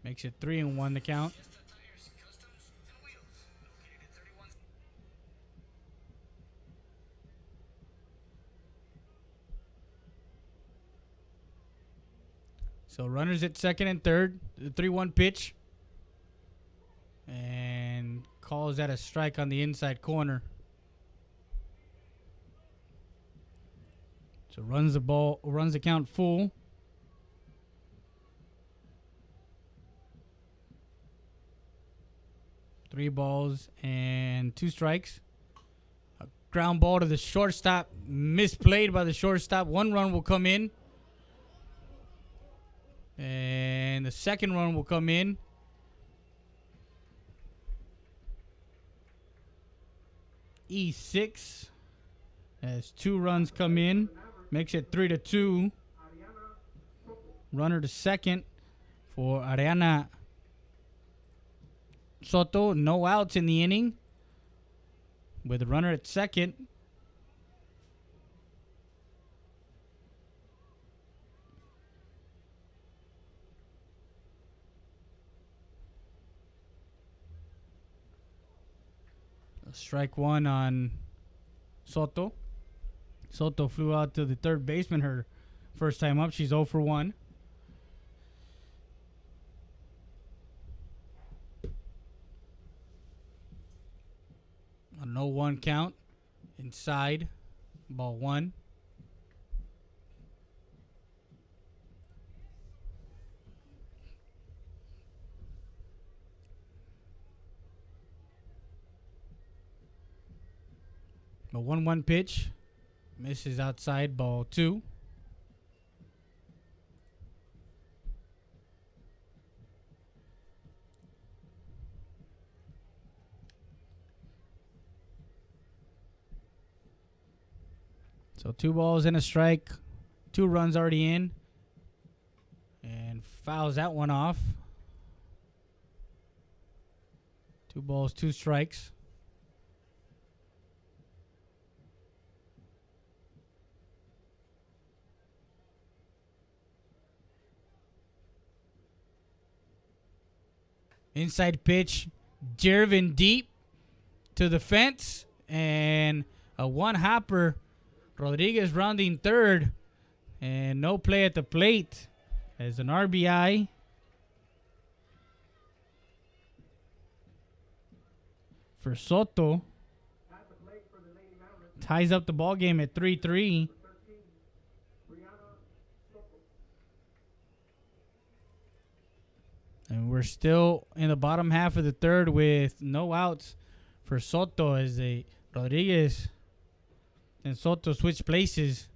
A: Makes it 3-1 to count. So runners at second and third. The 3-1 pitch. And calls that a strike on the inside corner. So runs the count full. Three balls and 2 strikes. A ground ball to the shortstop. Misplayed by the shortstop. 1 run will come in. And the second run will come in. E6. As 2 runs come in. Makes it 3-2. Runner to second for Ariana Soto. No outs in the inning. With a runner at second. Strike one on Soto. Soto flew out to the third baseman her first time up. She's 0 for 1. 0-1 count. Inside, ball 1. A 1-1 pitch. Misses outside, ball 2. So 2 balls and a strike. 2 runs already in. And fouls that one off. 2 balls, 2 strikes. Inside pitch, driven deep to the fence, and a one-hopper. Rodriguez rounding third, and no play at the plate as an RBI. For Soto. Ties up the ball game at 3-3. And we're still in the bottom half of the third with no outs for Soto as Rodriguez and Soto switch places.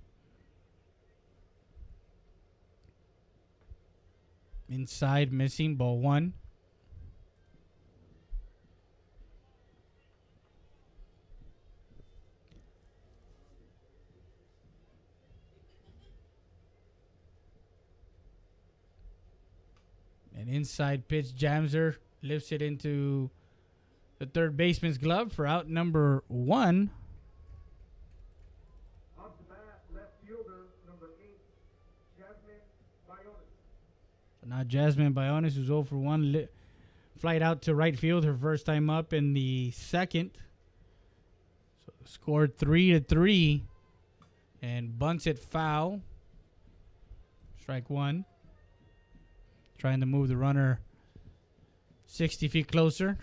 A: Inside, missing, ball 1. An inside pitch, Jamser lifts it into the third baseman's glove for out number 1.
C: Off the bat, left fielder, number 8, Jasmine Bayones.
A: So now Jasmine Bayones, who's 0 for 1, flight out to right field, her first time up in the second. So scored 3-3 and bunts it foul. Strike 1. Trying to move the runner 60 feet closer.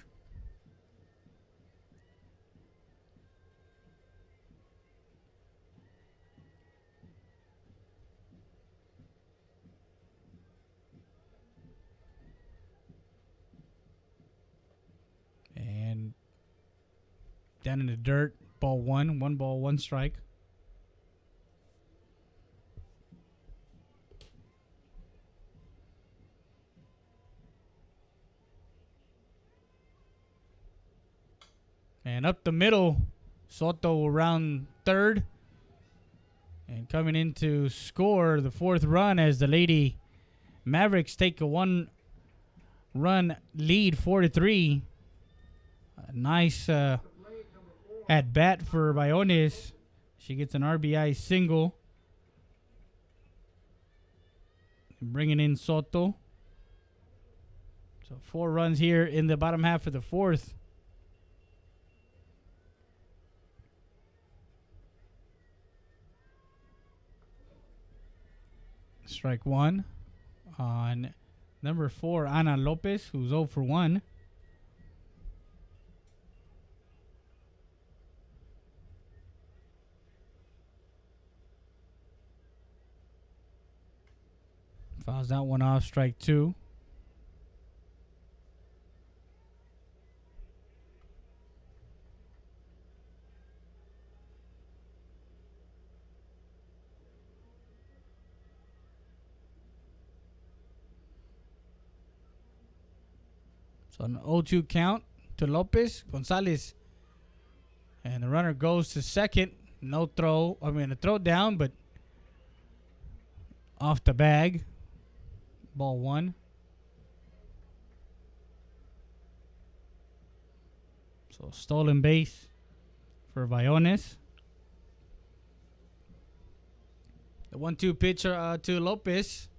A: And down in the dirt, ball 1. 1 ball, 1 strike. And up the middle, Soto around third. And coming in to score the 4th run as the Lady Mavericks take a 1-run lead, 4-3. A nice at bat for Bayones. She gets an RBI single. And bringing in Soto. So 4 runs here in the bottom half of the 4th. Strike 1 on number 4, Ana Lopez, who's 0 for 1. Fouls that one off, strike 2. So an 0-2 count to Lopez. Gonzalez. And the runner goes to second. No throw. I mean, a throw down, but off the bag. Ball 1. So stolen base for Bayones. The 1-2 pitch to Lopez.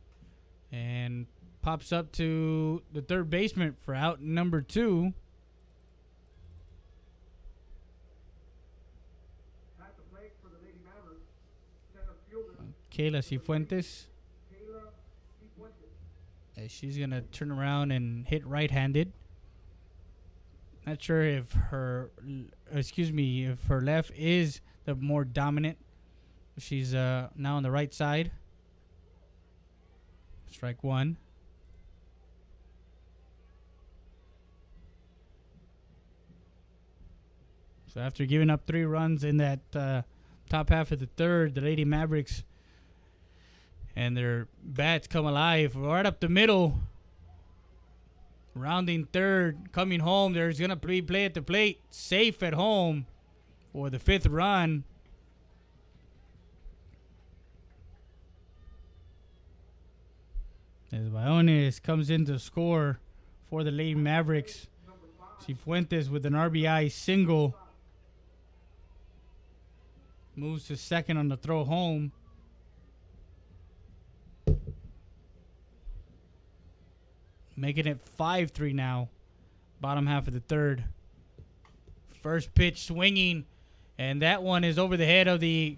A: And pops up to the third baseman for out number 2.
C: At the plate for the Lady Mavericks, center fielder,
A: Kayla Cifuentes.
C: Kayla Cifuentes.
A: As she's going to turn around and hit right-handed. Not sure if excuse me, if her left is the more dominant. She's now on the right side. Strike one. So after giving up 3 runs in that top half of the third, the Lady Mavericks and their bats come alive right up the middle. Rounding third, coming home. There's going to be play at the plate. Safe at home for the 5th run. As Bayones comes in to score for the Lady Mavericks. Cifuentes with an RBI single. Moves to second on the throw home. Making it 5-3 now. Bottom half of the third. First pitch swinging. And that one is over the head of the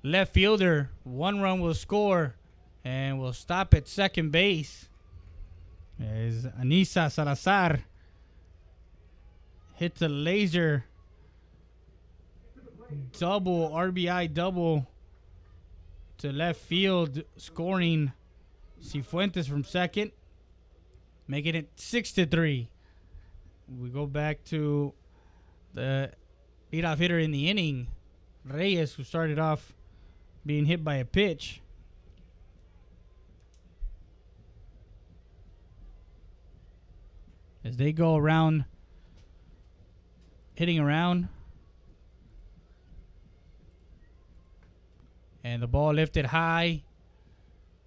A: left fielder. 1 run will score. And we'll stop at second base. As Anissa Salazar hits a laser. Double, RBI double to left field. Scoring Cifuentes from second. Making it 6-3. We go back to the leadoff hitter in the inning, Reyes, who started off being hit by a pitch. As they go around, hitting around. And the ball lifted high.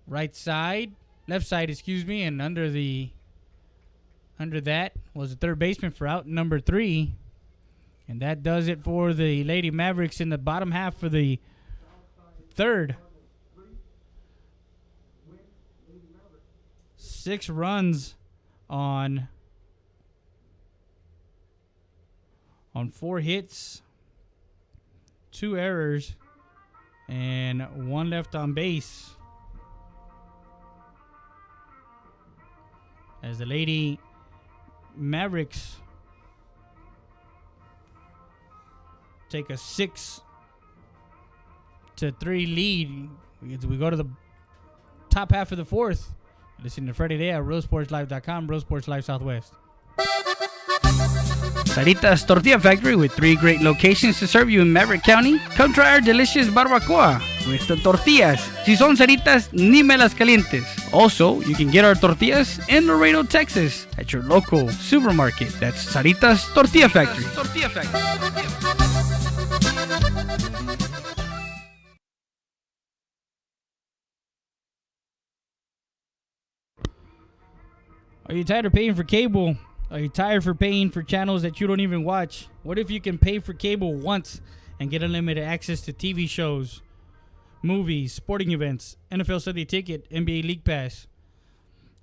A: Right side, left side, excuse me, and under that was the third baseman for out number 3. And that does it for the Lady Mavericks in the bottom half for the third. 6 runs on 4 hits, 2 errors, and 1 left on base. As the Lady Mavericks take a 6-3 lead. We go to the top half of the fourth. Listen to Friday Day at RealSportsLive.com, Real Sports Live Southwest. Sarita's Tortilla Factory with 3 great locations to serve you in Maverick County. Come try our delicious barbacoa with the tortillas. Si son Saritas, ni me las calientes. Also, you can get our tortillas in Laredo, Texas at your local supermarket. That's Sarita's Tortilla Factory. Are you tired of paying for cable? Are you tired for paying for channels that you don't even watch? What if you can pay for cable once and get unlimited access to TV shows, movies, sporting events, NFL Sunday Ticket, NBA League Pass,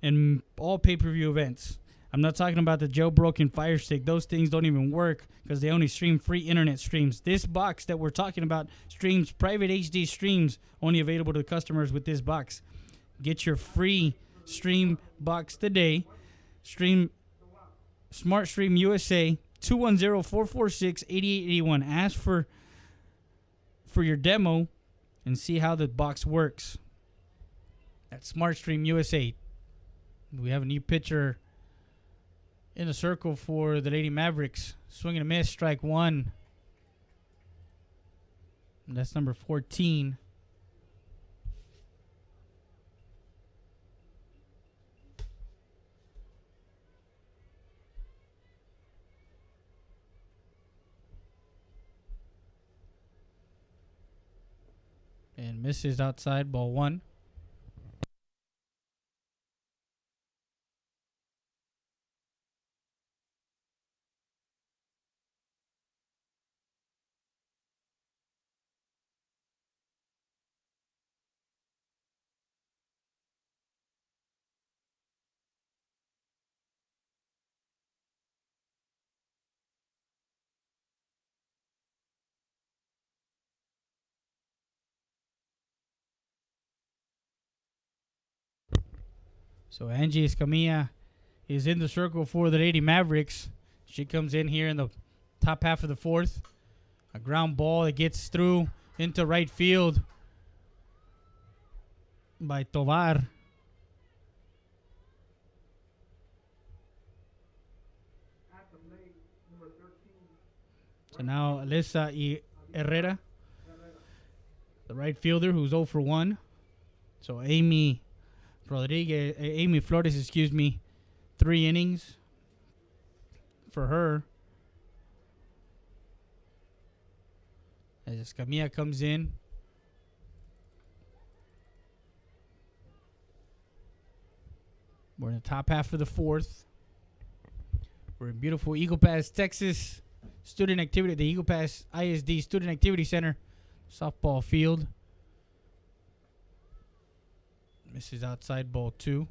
A: and all pay-per-view events? I'm not talking about the jailbroken Fire Stick. Those things don't even work because they only stream free internet streams. This box that we're talking about streams private HD streams only available to customers with this box. Get your free stream box today. Stream Smart Stream USA 210-446-8881. Ask for your demo and see how the box works. At Smart Stream USA. We have a new pitcher in the circle for the Lady Mavericks. Swing and a miss, strike 1. And that's number 14. And misses outside, ball 1. So Angie Escamilla is in the circle for the Lady Mavericks. She comes in here in the top half of the fourth. A ground ball that gets through into right field by Tovar.
C: At the plate, number 13,
A: So now Alessa Herrera, the right fielder, who's 0 for 1. So Amy Flores, 3 innings for her. As Escamilla comes in. We're in the top half of the fourth. We're in beautiful Eagle Pass, Texas student activity, the Eagle Pass ISD Student Activity Center, softball field. Misses outside, ball 2.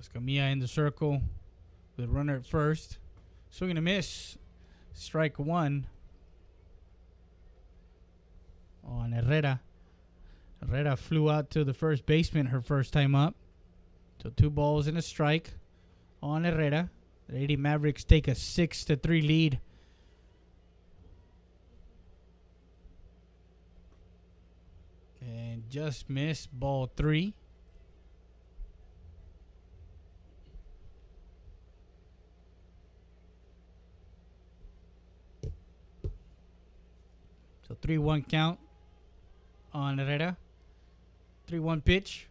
A: Escamilla in the circle with a runner at first. Swing and a miss. Strike 1 on Herrera. Herrera flew out to the first baseman her first time up. So 2 balls and a strike on Herrera. The Lady Mavericks take a 6-3 lead. And just missed, ball 3. So 3-1 count on Herrera. 3-1 pitch.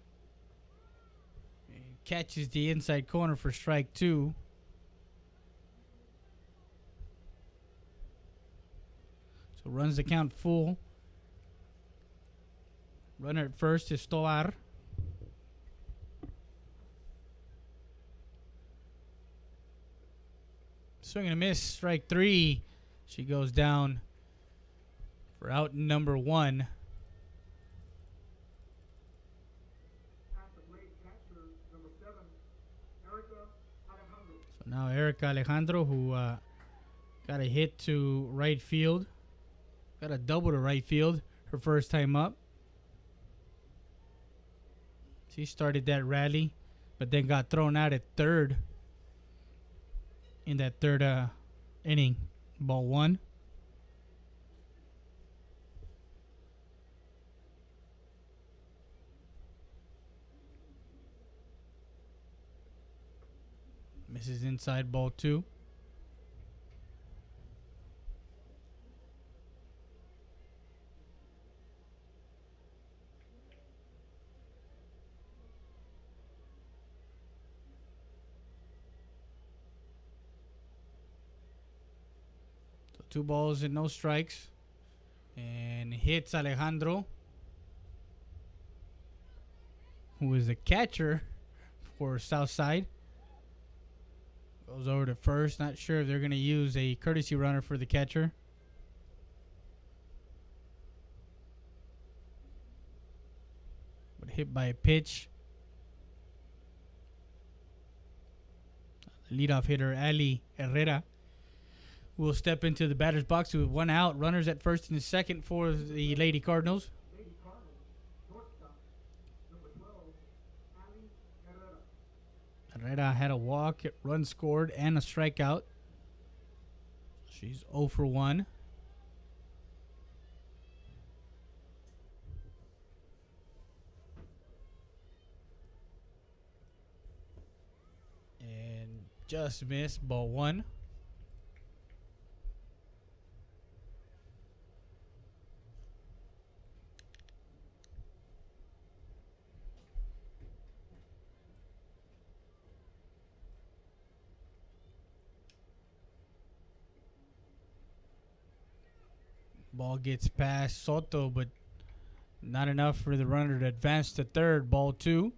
A: Catches the inside corner for strike 2. So runs the count full. Runner at first is Tovar. Swing and a miss, strike 3. She goes down for out number 1.
C: at the plate, catcher, number 7, Erica Alejandro.
A: So now Erica Alejandro, who got a hit to right field. Got a double to right field her first time up. She started that rally, but then got thrown out at third in that third inning. Ball 1. Misses inside, ball 2. So 2 balls and no strikes. And hits Alejandro, who is the catcher for Southside. Goes over to first. Not sure if they're going to use a courtesy runner for the catcher. But hit by a pitch. Leadoff hitter Ali Herrera will step into the batter's box with 1 out. Runners at first and second for the Lady Cardinals.
C: Lady Cardinals, shortstop, number 12, Ali Herrera.
A: Herrera had a walk, run scored, and a strikeout. She's 0 for 1. And just missed, ball 1. Ball gets past Soto, but not enough for the runner to advance to third. Ball 2.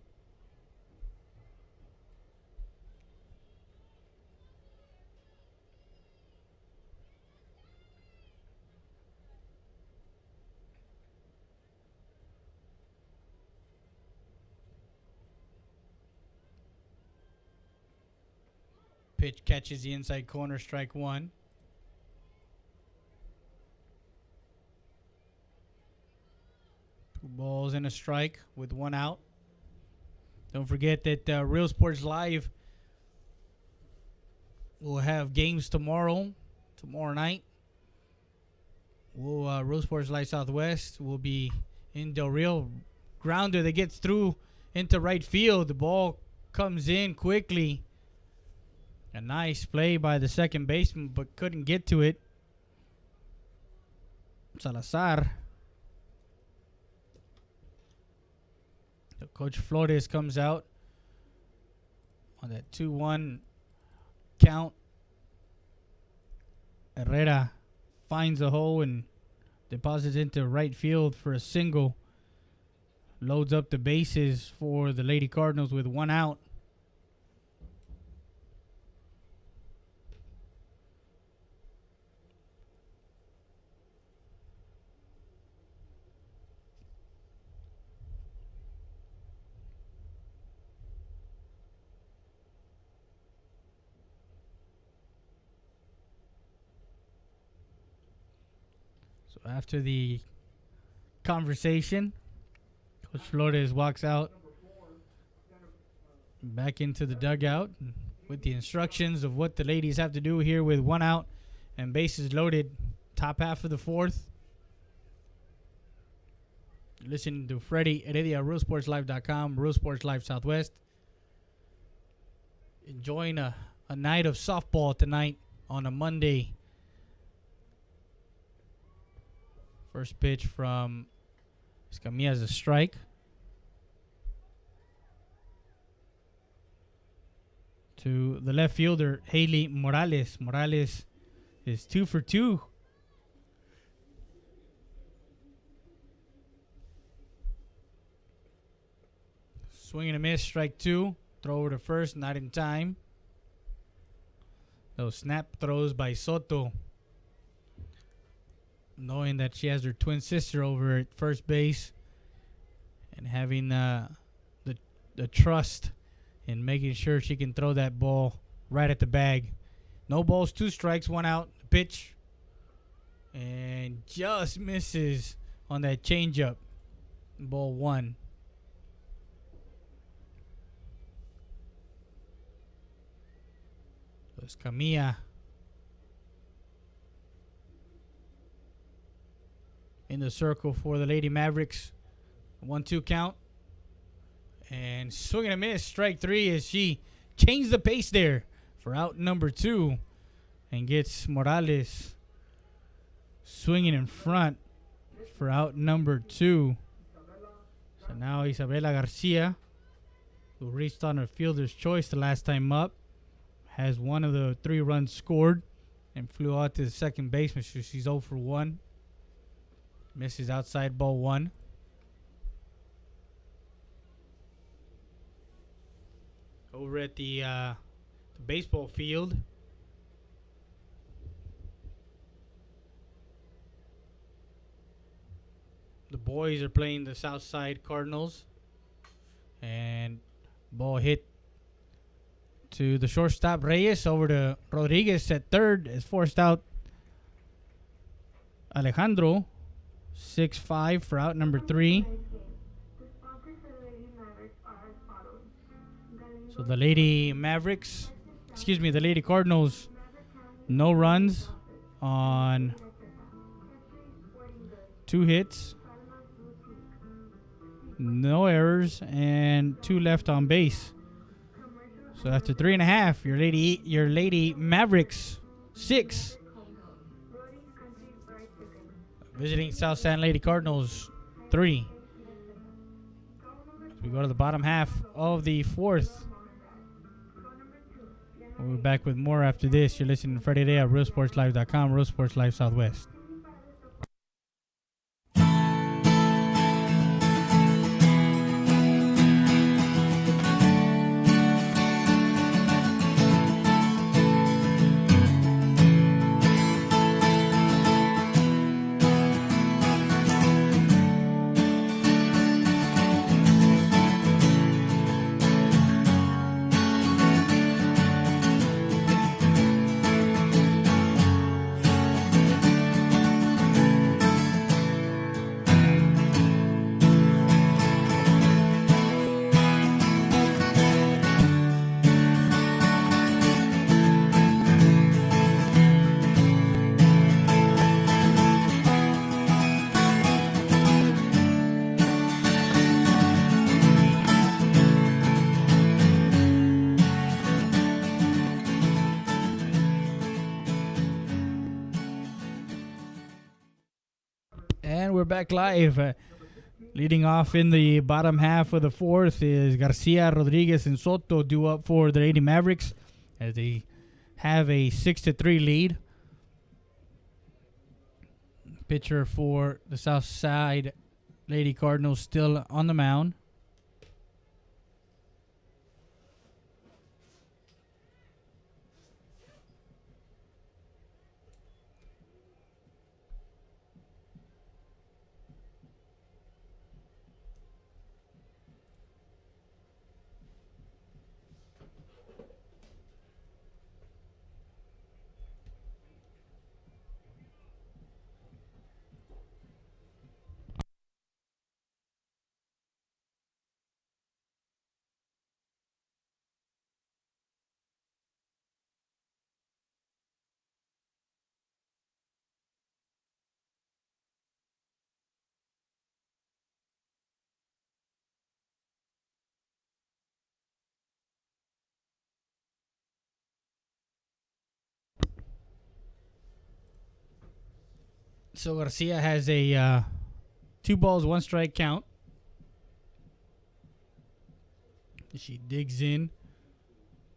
A: Pitch catches the inside corner, strike one. Two balls and a strike with one out. Don't forget that Real Sports Live will have games tomorrow night. Real Sports Live Southwest will be in Del Rio. Grounder that gets through into right field. The ball comes in quickly. A nice play by the second baseman, but couldn't get to it. Salazar. Coach Flores comes out on that 2-1 count. Herrera finds a hole and deposits into right field for a single. Loads up the bases for the Lady Cardinals with one out. So after the conversation, Coach Flores walks out back into the dugout with the instructions of what the ladies have to do here with one out and bases loaded. Top half of the fourth. Listen to Freddie Heredia, RealSportsLive.com, Real Sports Live Southwest. Enjoying a night of softball tonight on a Monday. First pitch from Escamilla is a strike. To the left fielder, Haley Morales. Morales is 2 for 2. Swing and a miss, strike two. Throw over to first, not in time. Those snap throws by Soto. Knowing that she has her twin sister over at first base and having the trust in making sure she can throw that ball right at the bag. No balls, 2 strikes, 1 out. Pitch. And just misses on that changeup. Ball 1. It's Camilla in the circle for the Lady Mavericks. 1-2 count. And swing and a miss. Strike 3 as she changed the pace there for out number 2. And gets Morales swinging in front for out number 2. So now Isabela Garcia, who reached on her fielder's choice the last time up, has one of the 3 runs scored and flew out to the second baseman. So she's 0 for 1. Misses outside, ball 1. Over at the baseball field, the boys are playing the Southside Cardinals. And ball hit to the shortstop Reyes, over to Rodriguez at third. Is forced out Alejandro. 6-5 for out number 3. So the Lady Cardinals, no runs on 2 hits, no errors, and 2 left on base. So after 3.5, your Lady Mavericks 6. Visiting Southside Lady Cardinals 3. We go to the bottom half of the 4th. We'll be back with more after this. You're listening to Friday Day at RealSportsLive.com, Real Sports Live Southwest. And we're back live. Leading off in the bottom half of the fourth is Garcia, Rodriguez, and Soto due up for the Lady Mavericks as they have a 6-3 lead. Pitcher for the Southside Lady Cardinals still on the mound. So Garcia has a 2 balls, 1 strike count. She digs in.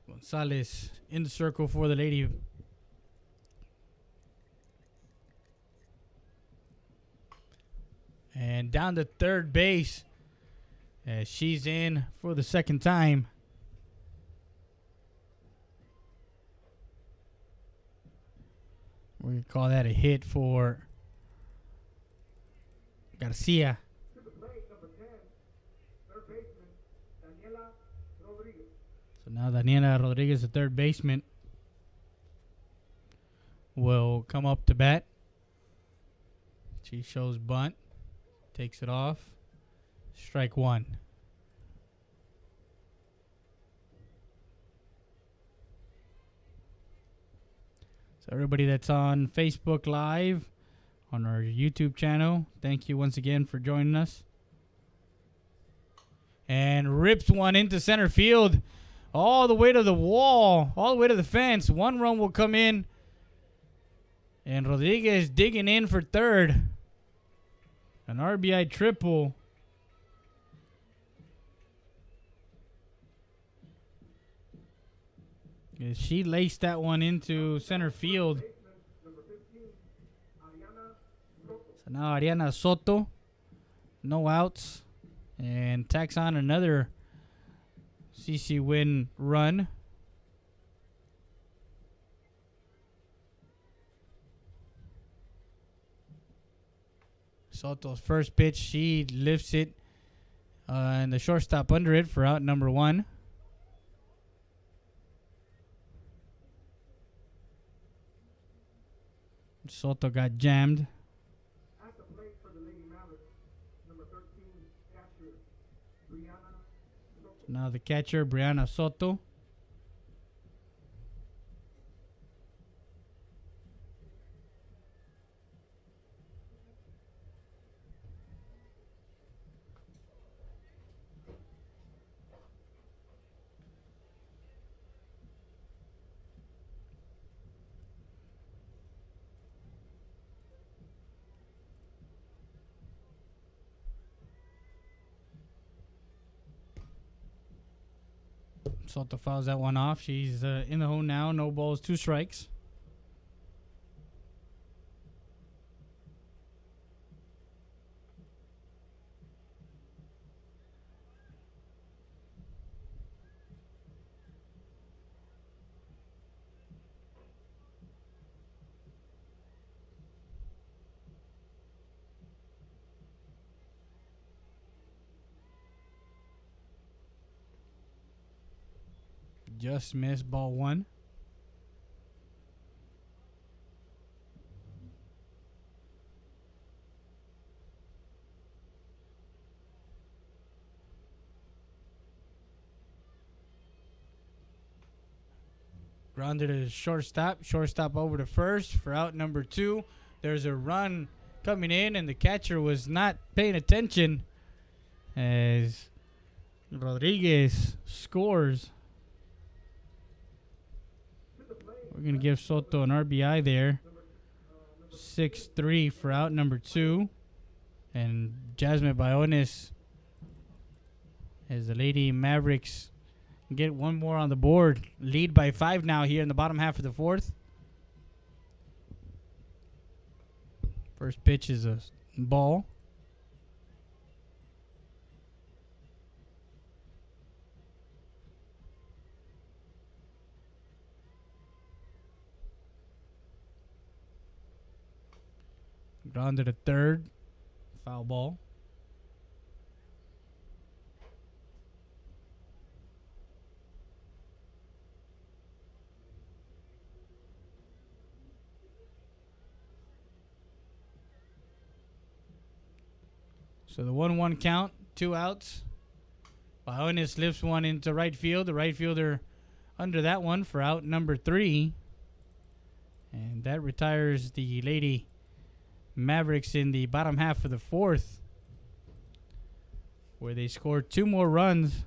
A: Gonzalez in the circle for the Lady. And down to third base. As she's in for the second time. We're going to call that a hit for Garcia.
C: To the plate, number 10, third baseman, Daniela Rodriguez.
A: So now Daniela Rodriguez, the third baseman, will come up to bat. She shows bunt, takes it off. Strike 1. So everybody that's on Facebook Live, on our YouTube channel, thank you once again for joining us. And rips one into center field, all the way to the wall, all the way to the fence. 1 run will come in. And Rodriguez digging in for third. An RBI triple. She laced that one into center field. So now Ariana Soto, no outs, and tacks on another CC Winn run. Soto's first pitch, she lifts it, and the shortstop under it for out number 1. Soto got jammed.
C: At the plate for the Lady Mavericks, number 13, catcher, Brianna Soto.
A: Now the catcher, Brianna Soto. Soto fouls that one off. She's in the hole now. No balls, 2 strikes. Just missed, ball 1. Grounded to shortstop. Shortstop over to first for out number 2. There's a run coming in, and the catcher was not paying attention as Rodriguez scores. We're going to give Soto an RBI there. 6-3 for out number 2. And Jasmine Bayones as the Lady Mavericks get one more on the board. Lead by 5 now here in the bottom half of the fourth. First pitch is a ball. Ground to the third. Foul ball. So the 1-1 count, 2 outs. Bayones lifts one into right field. The right fielder under that one for out number 3. And that retires the Lady Mavericks in the bottom half of the fourth, where they scored 2 more runs.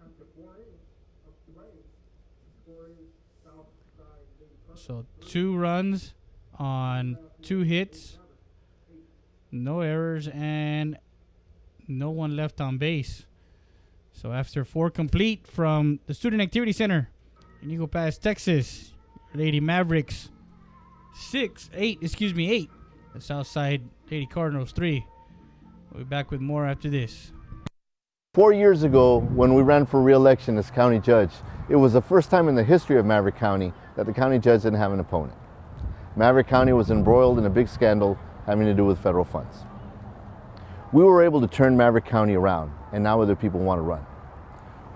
C: After 4 innings of play, score is Southside Lady Cardinals.
A: So 2 runs on 2 hits, no errors, and no one left on base. So after 4 complete from the Student Activity Center in Eagle Pass, Texas, Lady Mavericks 8. The Southside Lady Cardinals 3. We'll be back with more after this.
B: 4 years ago, when we ran for re-election as county judge, it was the first time in the history of Maverick County that the county judge didn't have an opponent. Maverick County was embroiled in a big scandal having to do with federal funds. We were able to turn Maverick County around, and now other people want to run.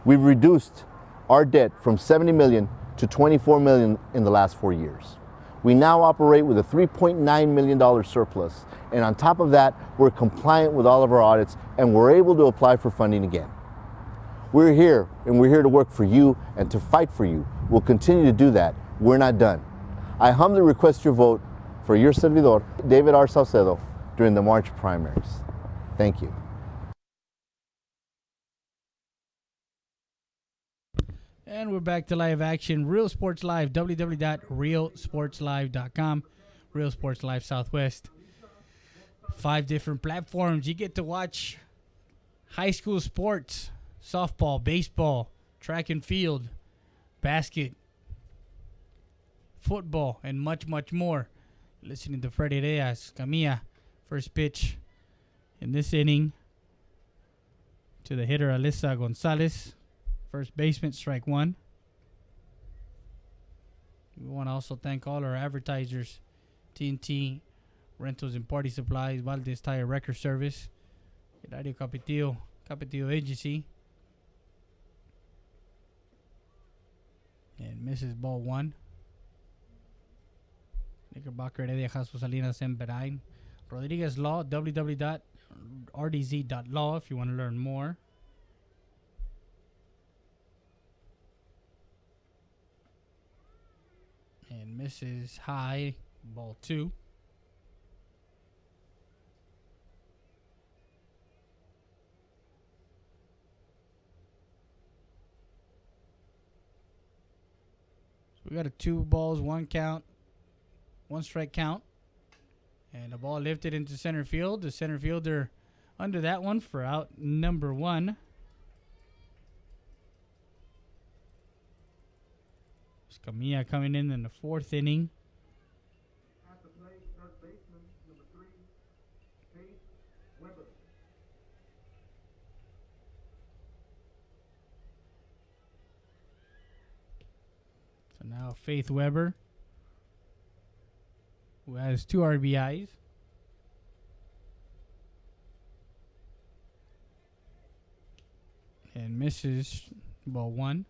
B: We've reduced our debt from $70 million to $24 million in the last 4 years. We now operate with a $3.9 million surplus, and on top of that, we're compliant with all of our audits, and we're able to apply for funding again. We're here, and we're here to work for you and to fight for you. We'll continue to do that. We're not done. I humbly request your vote for your servidor, David R. Saucedo, during the March primaries. Thank you.
A: And we're back to live action. Real Sports Live, www.realsportslive.com. Real Sports Live Southwest. 5 different platforms. You get to watch high school sports, softball, baseball, track and field, basket, football, and much, much more. Listening to Freddie Reyes, Camilla, first pitch in this inning to the hitter Alyssa Gonzalez. First baseman, strike 1. We want to also thank all our advertisers, TNT Rentals and Party Supplies, Valdez Tire Record Service, Radio Capetillo Agency, and Mrs. Ball 1. Knickerbocker, Heredia, Jasper Salinas, and Berain. Rodriguez Law, www.rdz.law if you want to learn more. And Mrs. High, ball 2. So we got a 2 balls, 1 count, 1 strike count. And the ball lifted into center field. The center fielder under that one for out number 1. Camilla coming in the 4th inning.
C: At the plate, third baseman, number 3, Faith Weber.
A: So now Faith Weber, who has 2 RBIs. And misses ball 1.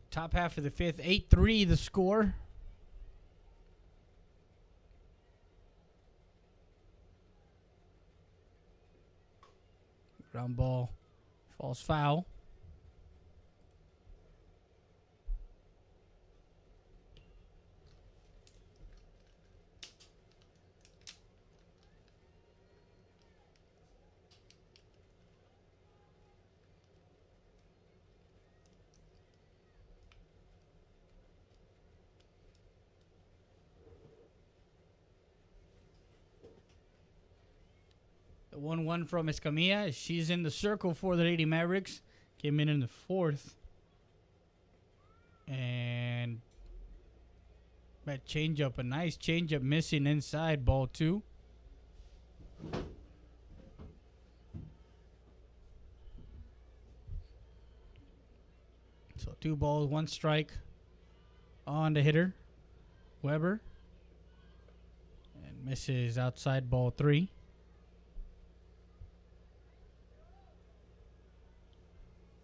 A: Top half of the 5th, 8-3 the score. Ground ball falls foul. 1-1 from Escamilla. She's in the circle for the Lady Mavericks. Came in the fourth. And that changeup, a nice changeup missing inside, ball 2. So 2 balls, 1 strike on the hitter, Weber. And misses outside, ball 3.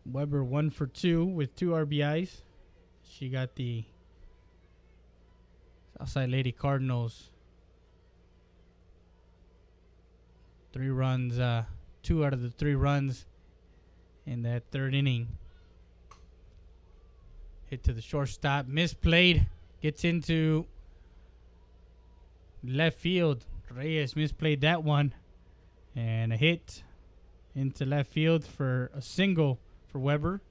A: Weber 1 for 2 with 2 RBIs. She got the Southside Lady Cardinals 3 runs, 2 out of the 3 runs in that third inning. Hit to the shortstop, misplayed, gets into left field. Reyes misplayed that one, and a hit into left field for a single for Weber.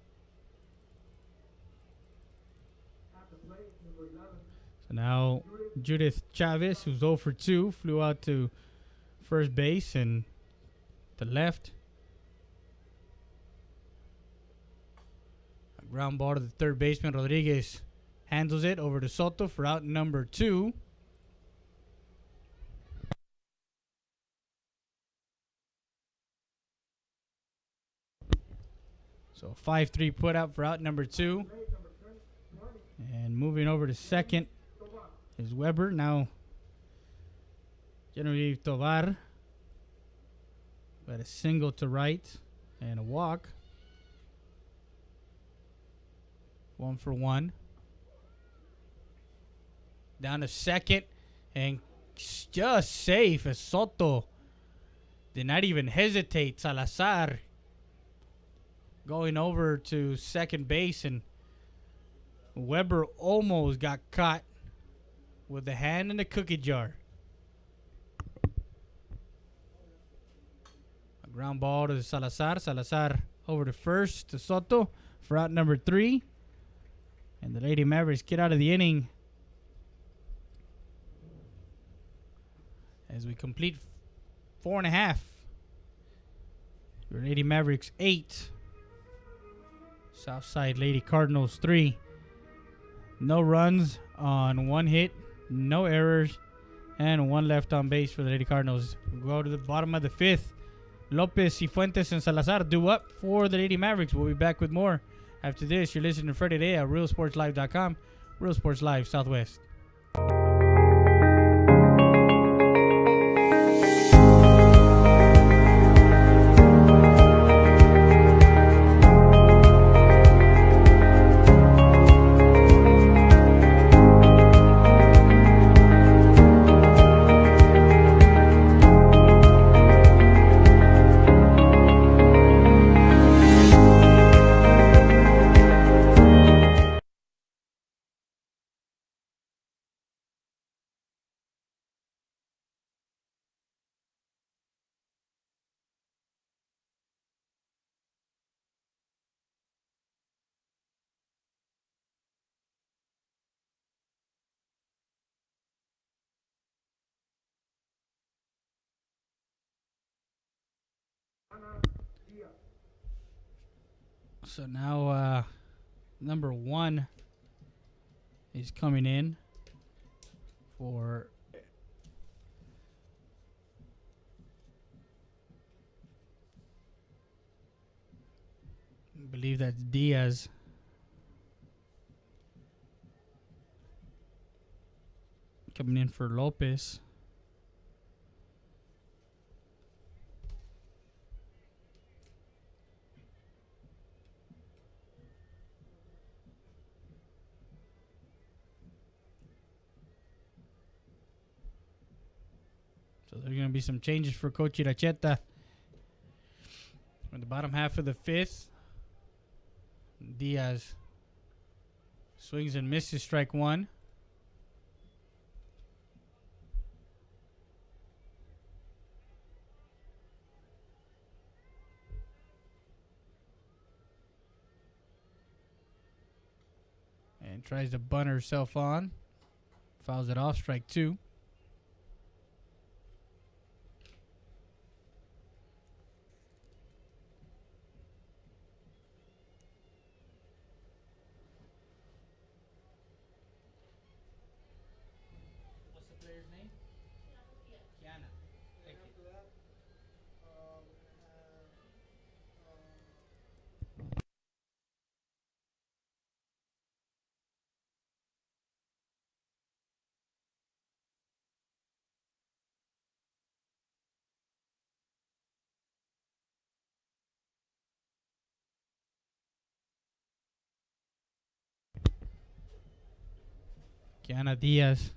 A: So now Judith Chavez, who's 0 for 2, flew out to first base and to left. A ground ball to the third baseman. Rodriguez handles it over to Soto for out number 2. So 5-3 put out for out number 2. And moving over to second is Weber. Now Genevieve Tovar got a single to right and a walk. 1 for 1. Down to second and just safe as Soto did not even hesitate. Salazar going over to second base, and Weber almost got caught with the hand in the cookie jar. A ground ball to Salazar. Salazar over to first to Soto for out number 3. And the Lady Mavericks get out of the inning as we complete 4.5. Your Lady Mavericks 8. Southside Lady Cardinals 3. No runs on 1 hit, no errors, and 1 left on base for the Lady Cardinals. We go to the bottom of the 5th. Lopez, Cifuentes, and Salazar do up for the Lady Mavericks. We'll be back with more after this. You're listening to Friday Day at RealSportsLive.com. Real Sports Live Southwest. So now number 1 is coming in for I believe that's Diaz. Coming in for Lopez. So there's going to be some changes for Coach Iracheta. In the bottom half of the 5th, Diaz swings and misses, strike 1. And tries to bunt herself on. Fouls it off, strike 2. Kiana Diaz.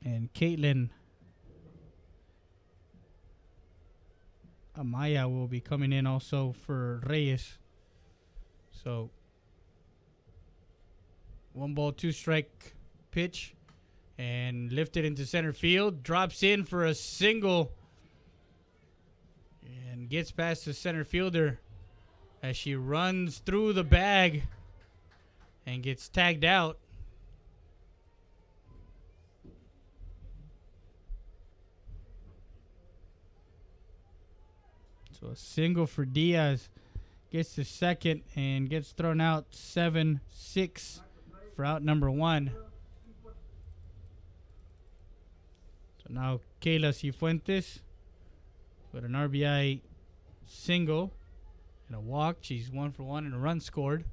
A: And Caitlin Amaya will be coming in also for Reyes. So 1-ball, 2-strike pitch. And lifted into center field. Drops in for a single. And gets past the center fielder as she runs through the bag and gets tagged out. So a single for Diaz. Gets to second and gets thrown out 7-6 for out number 1. So now Kayla Cifuentes with an RBI single and a walk. She's 1 for 1 and a run scored.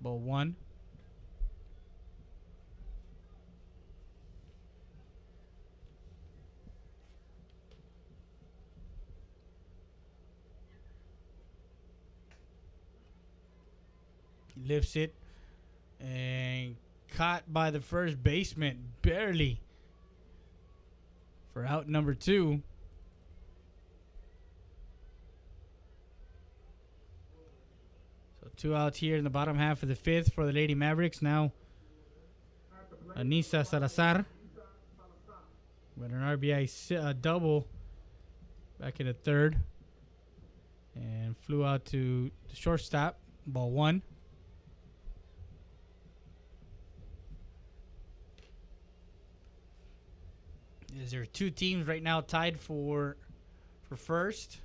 A: Ball 1. Lifts it and caught by the first baseman barely for out number 2. So 2 outs here in the bottom half of the 5th for the Lady Mavericks. Now Anissa Salazar with an RBI double back in the 3rd and flew out to the shortstop. Ball 1. Is there 2 teams right now tied for first?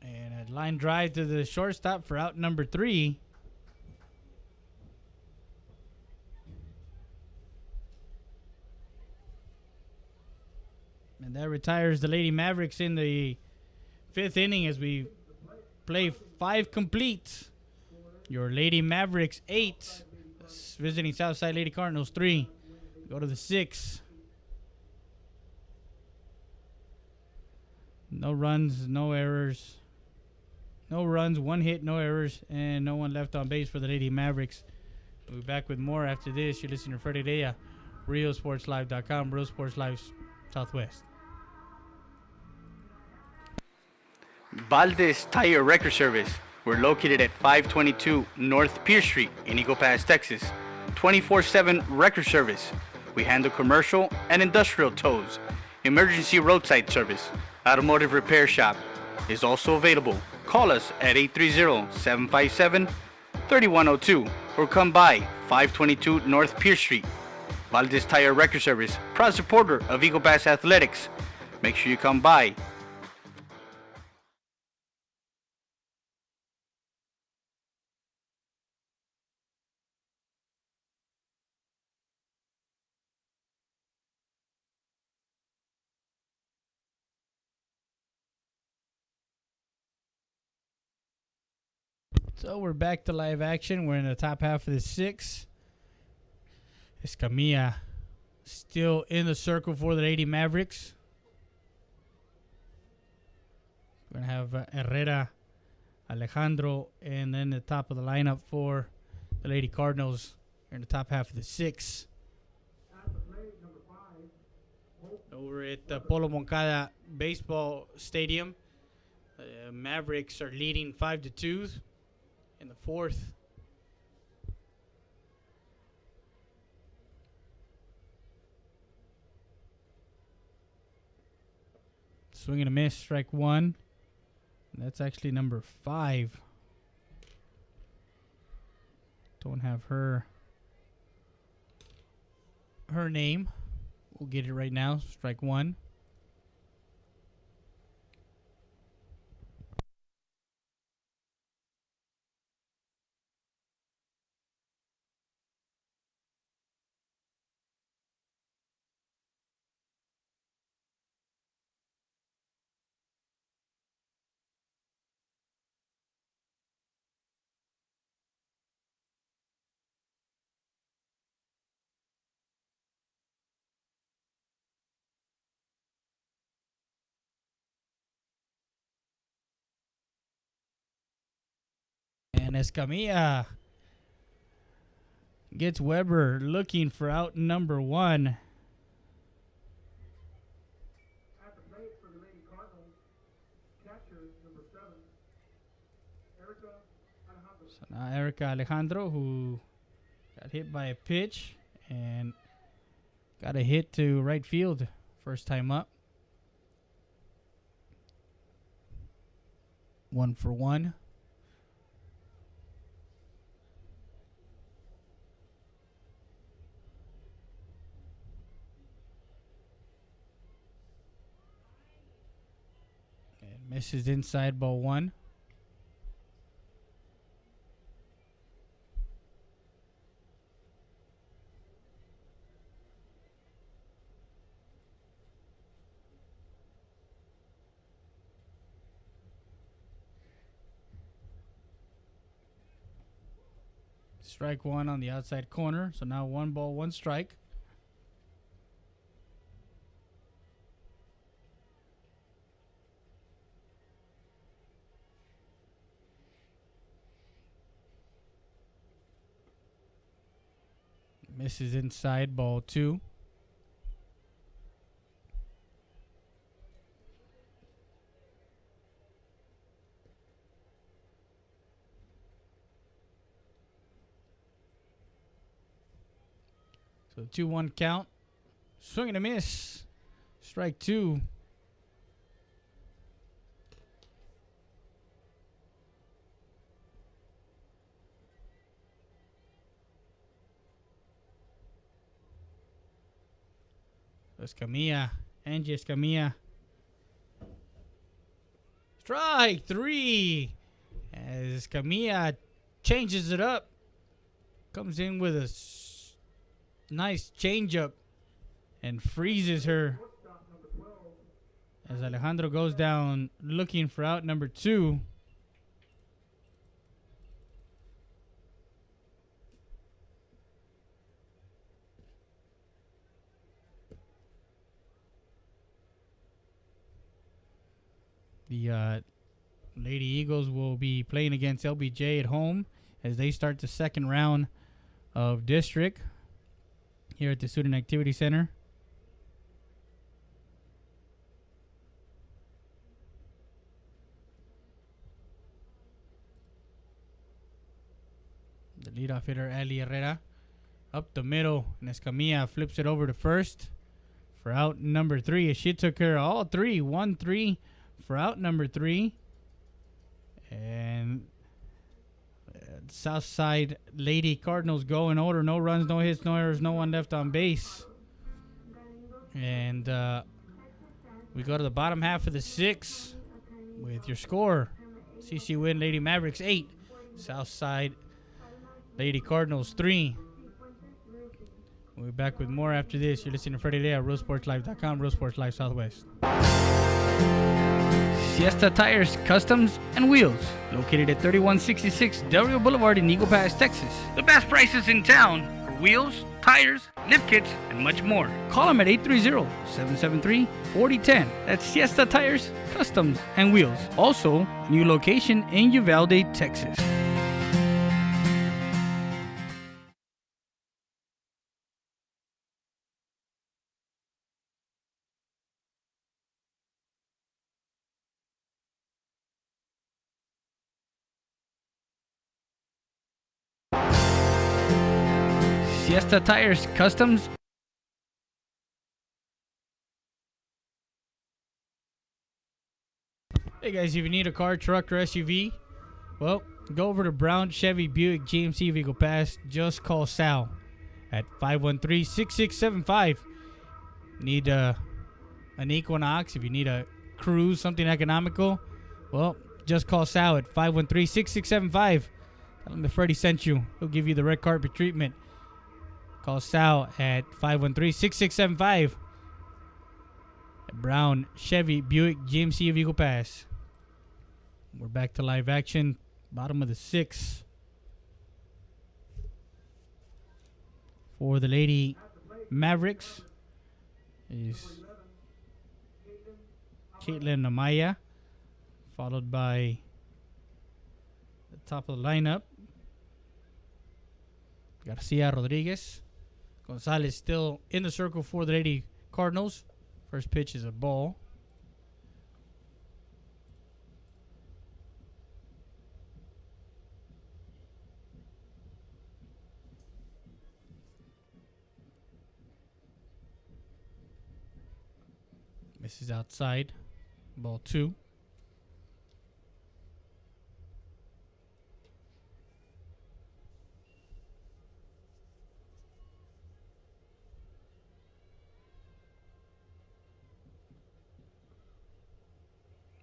A: And a line drive to the shortstop for out number 3. And that retires the Lady Mavericks in the 5th inning as we play 5 complete. Your Lady Mavericks 8, visiting Southside Lady Cardinals 3. Go to the 6th. No runs, no errors. No runs, 1 hit, no errors, and no one left on base for the Lady Mavericks. We'll be back with more after this. You're listening to Freddie Dea, RioSportsLive.com, Real Sports Live Southwest.
D: Valdez Tire Record Service. We're located at 522 North Pierce Street in Eagle Pass, Texas. 24/7 record service. We handle commercial and industrial tows. Emergency roadside service. Automotive repair shop is also available. Call us at 830-757-3102 or come by 522 North Pierce Street. Valdez Tire Record Service, proud supporter of Eagle Pass Athletics. Make sure you come by.
A: So we're back to live action. We're in the top half of the 6th. Escamilla still in the circle for the Lady Mavericks. We're going to have Herrera, Alejandro, and then the top of the lineup for the Lady Cardinals. We're in the top half of the 6th. Over at the Polo Moncada Baseball Stadium, Mavericks are leading 5-2 in the 4th. Swing and a miss, strike 1. And that's actually number 5. Don't have her name. We'll get it right now. Strike 1. And Escamilla gets Weber looking for out number 1.
C: At the plate for the Lady Cardinals, catcher number 7, Erica Alejandro.
A: So now Erica Alejandro, who got hit by a pitch and got a hit to right field first time up. 1 for 1. And misses inside, ball 1. Strike 1 on the outside corner. So now 1 ball, 1 strike. Misses inside, ball 2. So 2-1 count. Swing and a miss. Strike 2. Escamilla. Angie Escamilla. Strike 3. As Escamilla changes it up. Comes in with a nice changeup and freezes her as Alejandro goes down looking for out number 2. The Lady Eagles will be playing against LBJ at home as they start the second round of district here at the Student Activity Center. The leadoff hitter, Ali Herrera, up the middle, and Escamilla flips it over to first for out number 3 as she took care of all 3. 1-3 for out number 3. And Southside Lady Cardinals go in order. No runs, no hits, no errors, no one left on base. And we go to the bottom half of the 6 with your score. CC Winn Lady Mavericks 8. Southside Lady Cardinals 3. We'll be back with more after this. You're listening to Freddie Lea at RealSportsLive.com, Real Sports Live Southwest. Siesta Tires, Customs, and Wheels, located at 3166 Del Rio Boulevard in Eagle Pass, Texas. The best prices in town for wheels, tires, lift kits, and much more. Call them at 830-773-4010. That's Siesta Tires, Customs, and Wheels. Also, new location in Uvalde, Texas. Siesta Tires, Customs. Hey guys, if you need a car, truck, or SUV, well, go over to Brown Chevy Buick GMC Eagle Pass. Just call Sal at 513-6675. Need an Equinox, if you need a Cruise, something economical, well, just call Sal at 513-6675. Tell him that Freddie sent you. He'll give you the red carpet treatment. Call Sal at 513-6675 at Brown Chevy Buick GMC of Eagle Pass. We're back to live action. Bottom of the 6. For the Lady Mavericks is Caitlin Amaya, followed by The top of the lineup. Garcia, Rodriguez. Gonzalez still in the circle for the Lady Cardinals. First pitch is a ball. Misses outside. Ball 2.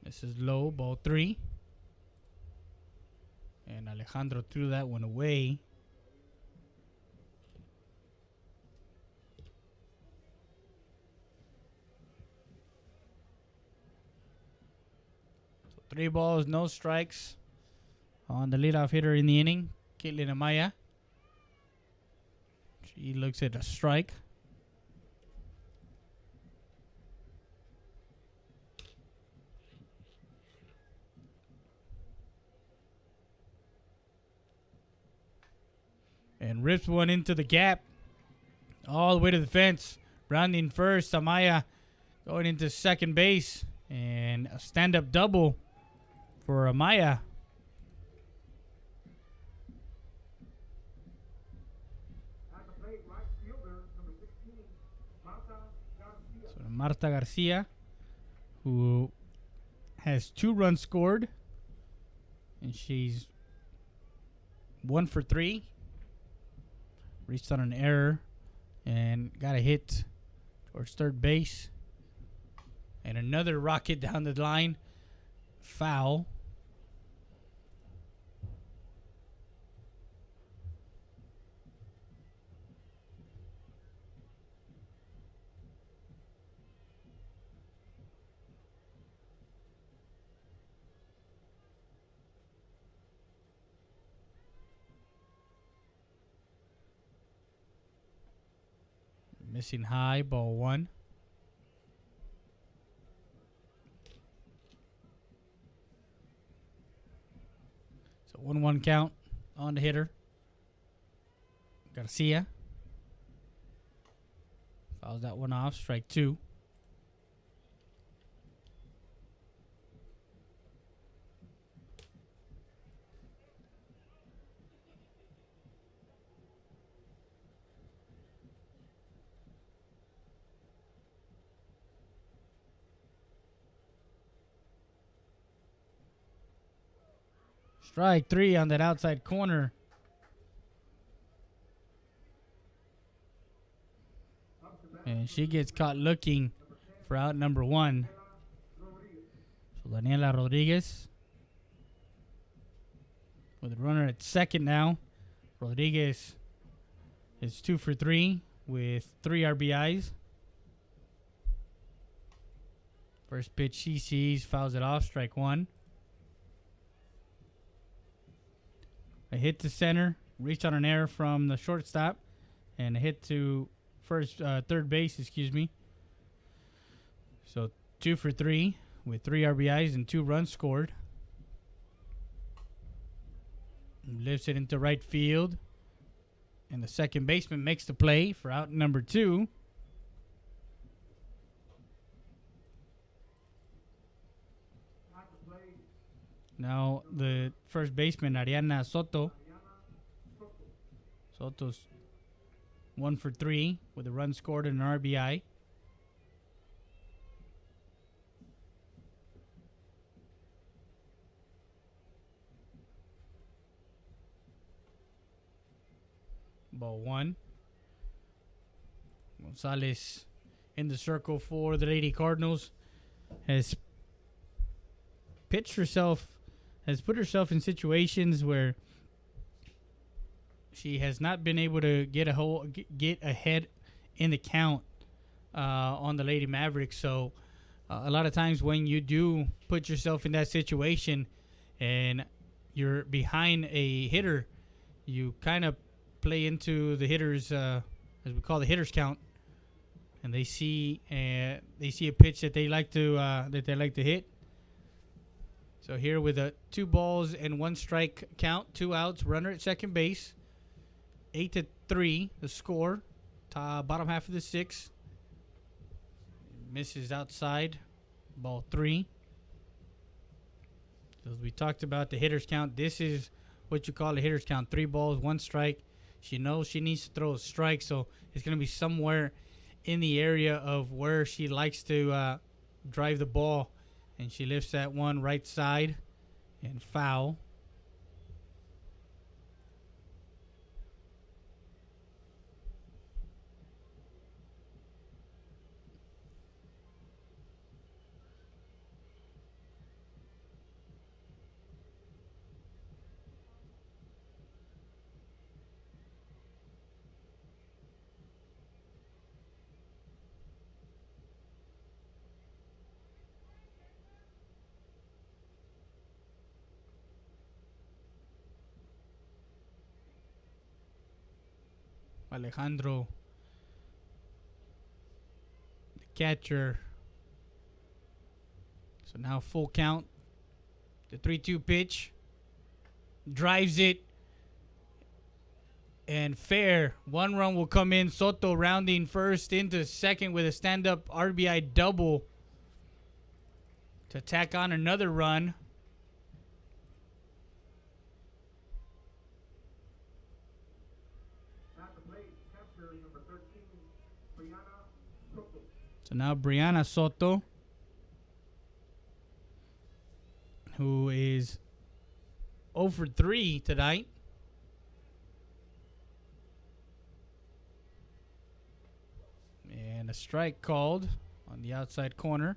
A: This is low, ball 3. And Alejandro threw that one away. So 3 balls, no strikes on the leadoff hitter in the inning, Caitlin Amaya. She looks at a strike. And rips one into the gap. All the way to the fence. Rounding first. Amaya going into second base. And a stand-up double for Amaya.
C: At the plate, right fielder, number 16, Marta Garcia.
A: So Marta Garcia, who has 2 runs scored. And she's 1 for 3. Reached on an error and got a hit towards third base. And another rocket down the line. Foul. Missing high, ball 1. So 1-1 count on the hitter. Garcia. Fouls that one off, strike 2. Strike 3 on that outside corner. And she gets caught looking for out number 1. So Daniela Rodriguez with a runner at second now. Rodriguez is 2 for 3 with 3 RBIs. First pitch she sees, fouls it off, strike 1. A hit to center, reached on an error from the shortstop, and a hit to third base, So 2 for 3 with 3 RBIs and 2 runs scored. Lifts it into right field, and the second baseman makes the play for out number 2. Now the first baseman, Ariana Soto. Soto's 1 for 3 with a run scored and an RBI. Ball 1. Gonzalez in the circle for the Lady Cardinals has put herself in situations where she has not been able to get ahead in the count on the Lady Mavericks. So a lot of times when you do put yourself in that situation and you're behind a hitter, you kind of play into the hitters, as we call the hitters count, and they see a pitch that they like to hit. So here with a 2 balls and 1 strike count, 2 outs, runner at second base. 8-3 the score. Bottom half of the 6th. Misses outside. Ball 3. So as we talked about the hitter's count, this is what you call a hitter's count. 3 balls, 1 strike. She knows she needs to throw a strike, so it's going to be somewhere in the area of where she likes to drive the ball. And she lifts that one right side and foul. Alejandro, the catcher. So now full count. The 3-2 pitch. Drives it. And fair. 1 run will come in. Soto rounding first into second with a stand-up RBI double to tack on another run. So now Brianna Soto, who is 0 for 3 tonight. And a strike called on the outside corner.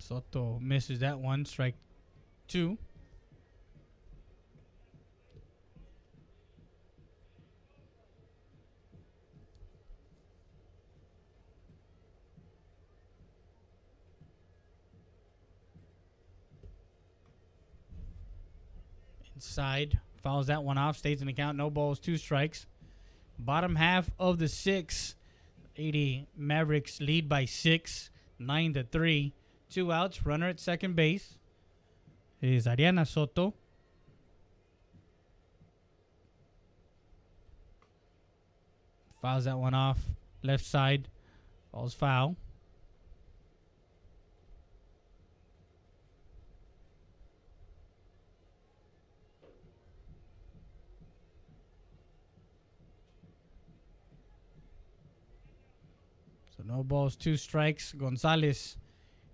A: Soto misses that one, strike 2. Inside, fouls that one off, stays in the count, no balls, 2 strikes. Bottom half of the 6th, 80 Mavericks lead by 6, 9-3. 2 outs, runner at second base is Ariana Soto. Fouls that one off, left side, ball's foul. So no balls, 2 strikes. Gonzalez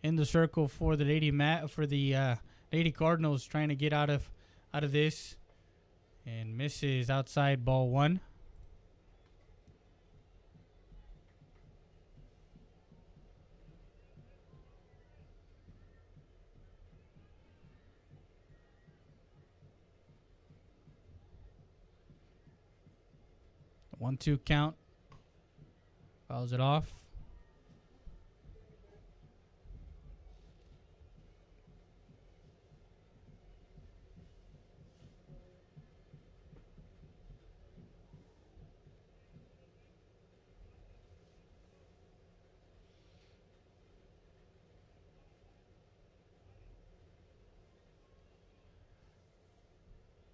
A: in the circle for the Lady Cardinals, trying to get out of this, and misses outside, ball 1. The 1-2 count, fouls it off.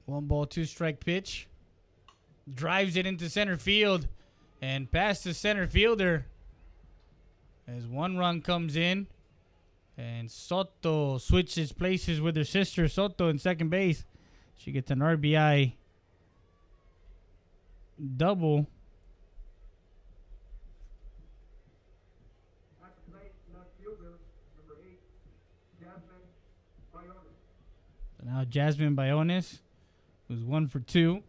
A: One ball, 2 strike pitch. Drives it into center field and past the center fielder as 1 run comes in. And Soto switches places with her sister Soto in second base. She gets an RBI double.
C: At the plate, left fielder, number 8, Jasmine Bayones.
A: So now Jasmine Bayones, who's 1 for 2.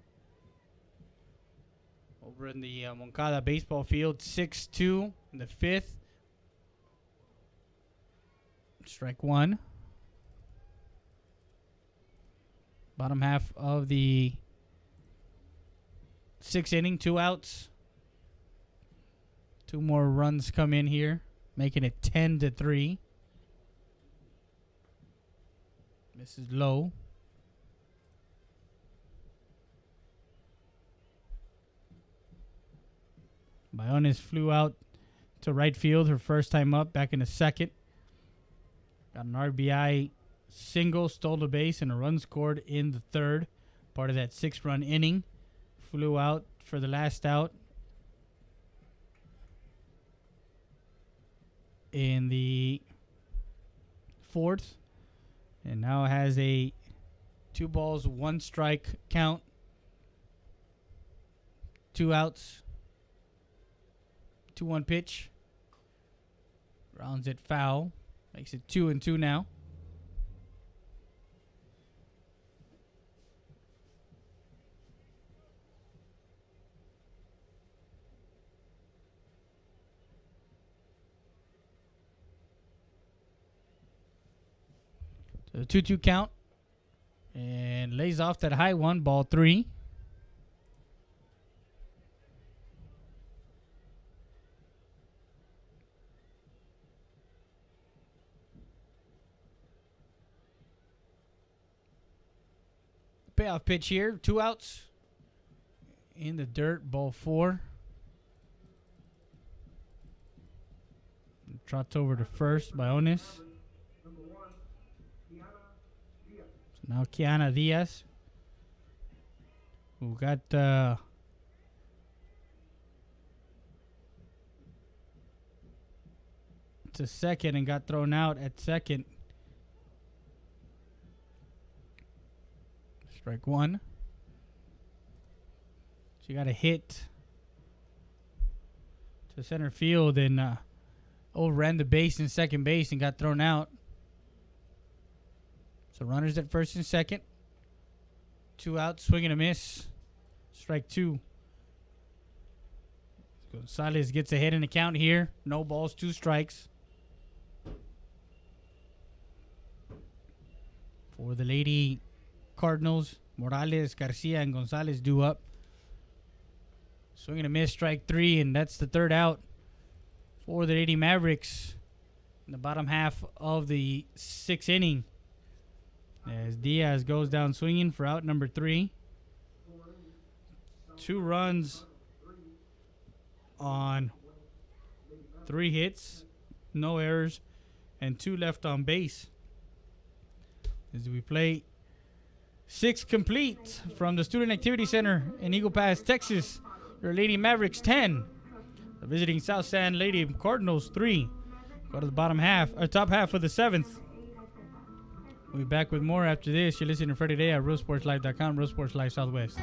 A: Over in the Moncada baseball field, 6-2 in the 5th. Strike 1. Bottom half of the 6th inning, 2 outs. 2 more runs come in here, making it 10-3. This is low. Bayones flew out to right field her first time up back in the second. Got an RBI single, stole the base, and a run scored in the third. Part of that 6-run inning. Flew out for the last out in the fourth. And now has a 2 balls, 1 strike count. 2 outs. 2-1 pitch. Rounds it foul. Makes it 2-2 now. So 2-2 count. And lays off that high one, ball 3. Payoff pitch here, 2 outs. In the dirt, ball 4. Trots over to first, Bayones. So now Kiana Diaz, who got to second and got thrown out at second. Strike 1. She got a hit to center field and overran the base in second base and got thrown out. So runners at first and second. 2 outs, swing and a miss. Strike 2. Gonzalez gets ahead in the count here. No balls, 2 strikes. For the Lady Cardinals, Morales, Garcia, and Gonzalez due up. Swing and a miss, strike 3, and that's the 3rd out for the Lady Mavericks in the bottom half of the 6th inning. As Diaz goes down swinging for out number 3. 2 runs on 3 hits, no errors, and 2 left on base. As we play 6 complete from the Student Activity Center in Eagle Pass, Texas. Your Lady Mavericks 10. The visiting Southside Lady Cardinals 3. Go to the bottom half, or top half of the 7th. We'll be back with more after this. You're listening to Friday Day at RealSportsLive.com, Real Sports Live Southwest.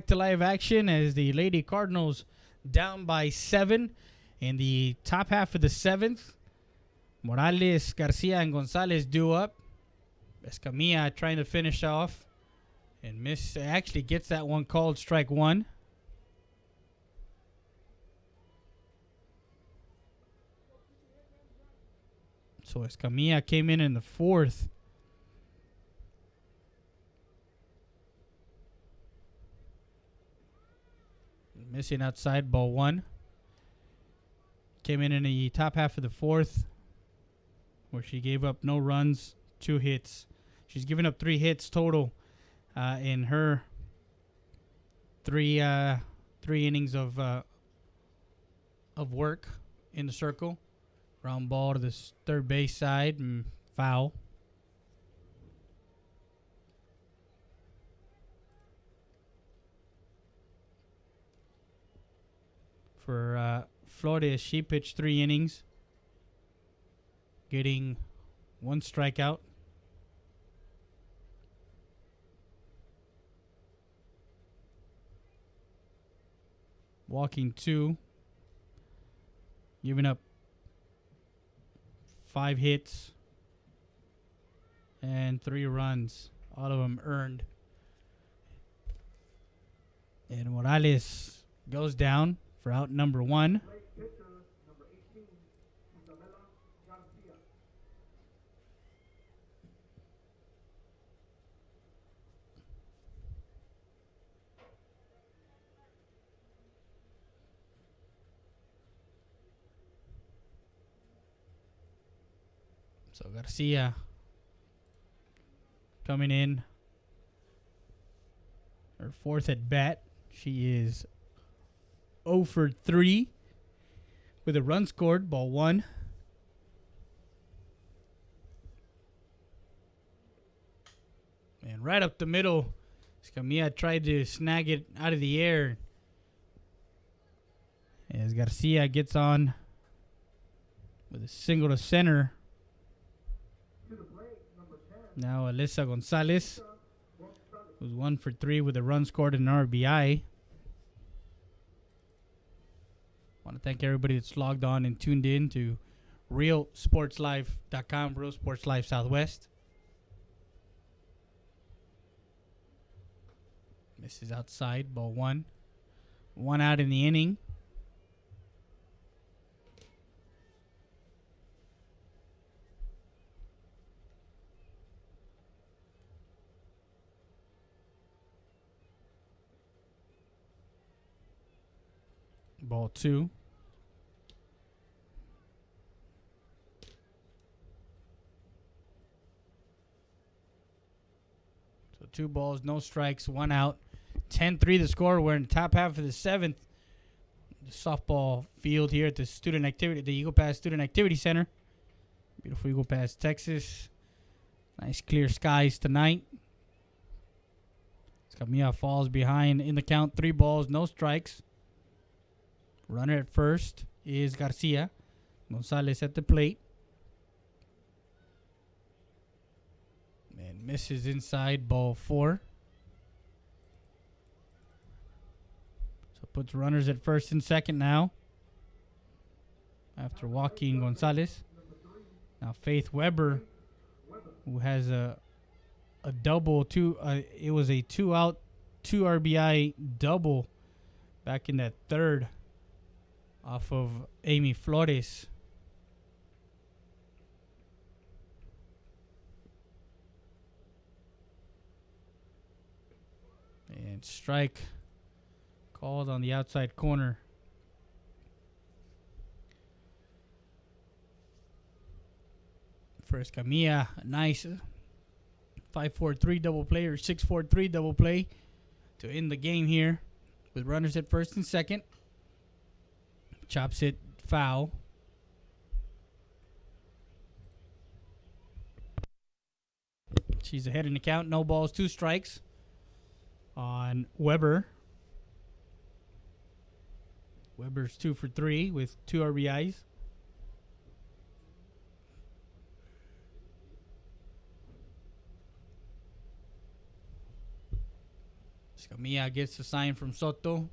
A: To live action as the Lady Cardinals down by 7 in the top half of the 7th. Morales, Garcia, and Gonzalez due up. Escamilla trying to finish off and actually gets that one called strike 1. So Escamilla came in the 4th. Missing outside, ball 1. Came in the top half of the 4th, where she gave up no runs, 2 hits. She's given up 3 hits total in her 3 innings of work in the circle. Ground ball to the third base side and foul. For Florida, she pitched 3 innings, getting 1 strikeout. Walking 2, giving up 5 hits and 3 runs, all of them earned. And Morales goes down for out number 1.
C: Plate pitcher, number 18, Isabella Garcia.
A: So Garcia coming in, her 4th at bat. She is 0 for 3 with a run scored, ball 1. And right up the middle, Escamilla tried to snag it out of the air. As Garcia gets on with a single to center.
C: To the plate, number 10,
A: Now Alyssa Gonzalez, who's 1 for 3 with a run scored and an RBI. Want to thank everybody that's logged on and tuned in to realsportslife.com, Real Sports Life Southwest. Misses outside, ball 1. 1 out in the inning. Ball 2. So 2 balls, no strikes, 1 out. 10-3 the score. We're in the top half of the 7th. The softball field here at the Eagle Pass Student Activity Center. Beautiful Eagle Pass, Texas. Nice clear skies tonight. Escamilla falls behind in the count. 3 balls, no strikes. Runner at first is Garcia. Gonzalez at the plate. And misses inside, ball 4. So puts runners at first and second now. After walking Gonzalez. Now Faith Weber, who has a double, it was a 2-out, 2 RBI double back in that 3rd. Off of Amy Flores. And strike called on the outside corner. For Escamilla, a nice 5-4-3 double play or 6-4-3 double play to end the game here with runners at first and second. Chops it foul. She's ahead in the count. No balls, 2 strikes on Weber. Weber's 2 for 3 with 2 RBIs. Escamilla gets a sign from Soto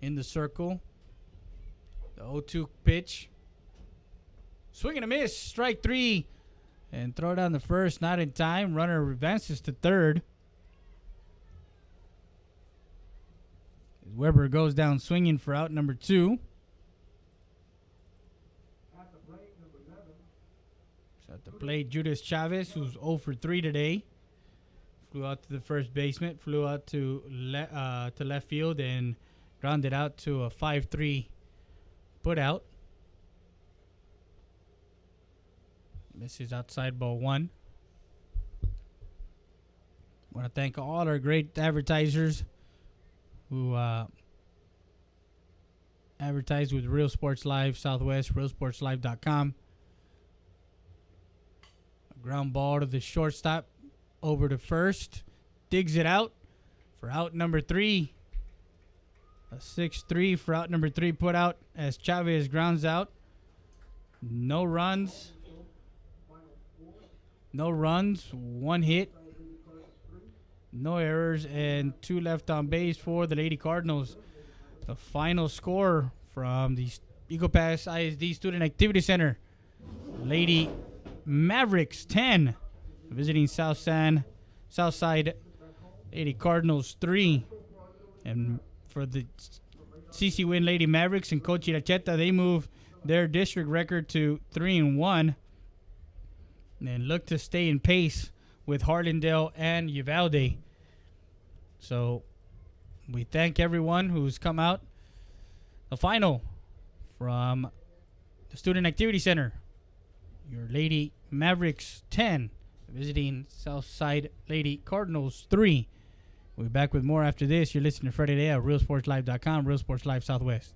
A: in the circle. The 0-2 pitch. Swing and a miss. Strike 3. And throw down the first. Not in time. Runner advances to third. Weber goes down swinging for out number 2.
C: at the plate, number 11,
A: So at the plate, Judas Chavez, who's 0 for 3 today. Flew out to the first basement. Flew out to left field and grounded out to a 5-3 put out. Misses outside, ball 1. Want to thank all our great advertisers who advertised with Real Sports Live Southwest, realsportslive.com. A ground ball to the shortstop, over to first, digs it out for out number 3. A 6-3 for out number 3 put out as Chavez grounds out. No runs. No runs, 1 hit. No errors, and 2 left on base for the Lady Cardinals. The final score from the Eagle Pass ISD Student Activity Center. Lady Mavericks 10, visiting Southside Lady Cardinals 3. And for the CC Winn Lady Mavericks and Coach Iracheta, they move their district record to 3-1 and look to stay in pace with Harlandale and Uvalde. So we thank everyone who's come out. The final from the Student Activity Center. Your Lady Mavericks 10, visiting Southside Lady Cardinals 3. We'll be back with more after this. You're listening to Friday Day at realsportslive.com, Real Sports Live Southwest.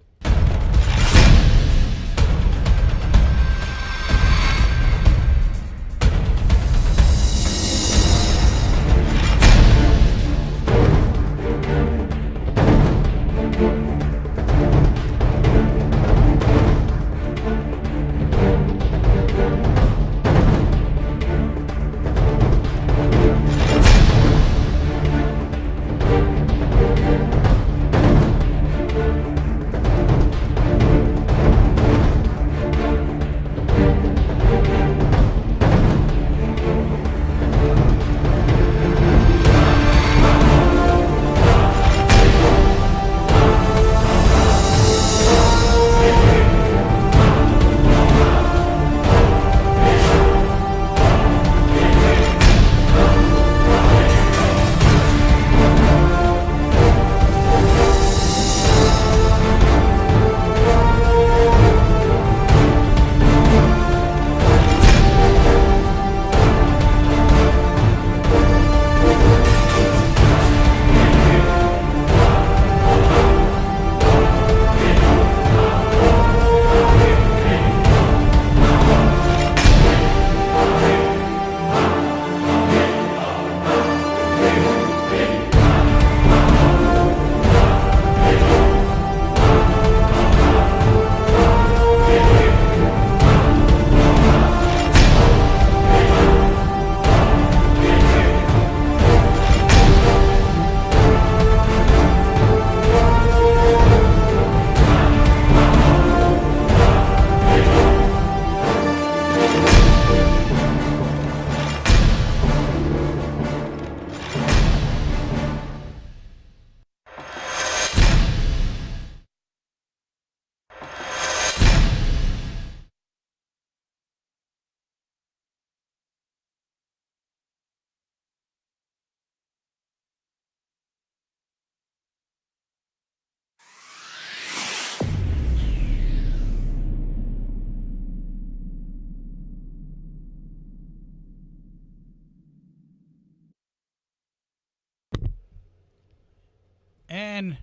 A: And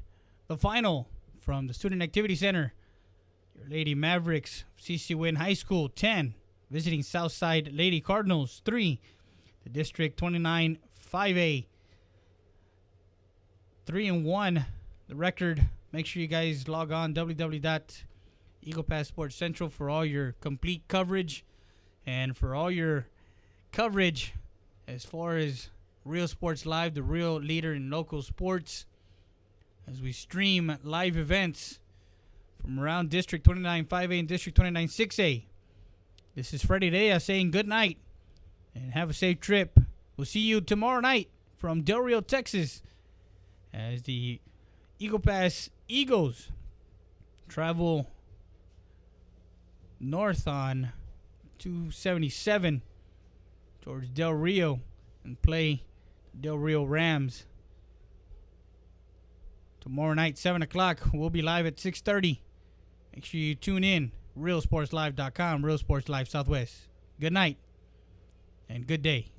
A: the final from the Student Activity Center. Your Lady Mavericks, CC Winn High School 10, visiting Southside Lady Cardinals 3. The District 29 5A 3-1. The record. Make sure you guys log on www.EaglePass Sports Central for all your complete coverage and for all your coverage as far as Real Sports Live, the real leader in local sports, as we stream live events from around District 29 5A and District 29 6A. This is Freddie Day saying good night and have a safe trip. We'll see you tomorrow night from Del Rio, Texas, as the Eagle Pass Eagles travel north on 277 towards Del Rio and play Del Rio Rams. Tomorrow night, 7 o'clock. We'll be live at 6:30. Make sure you tune in. realsportslive.com, Real Sports Live Southwest. Good night and good day.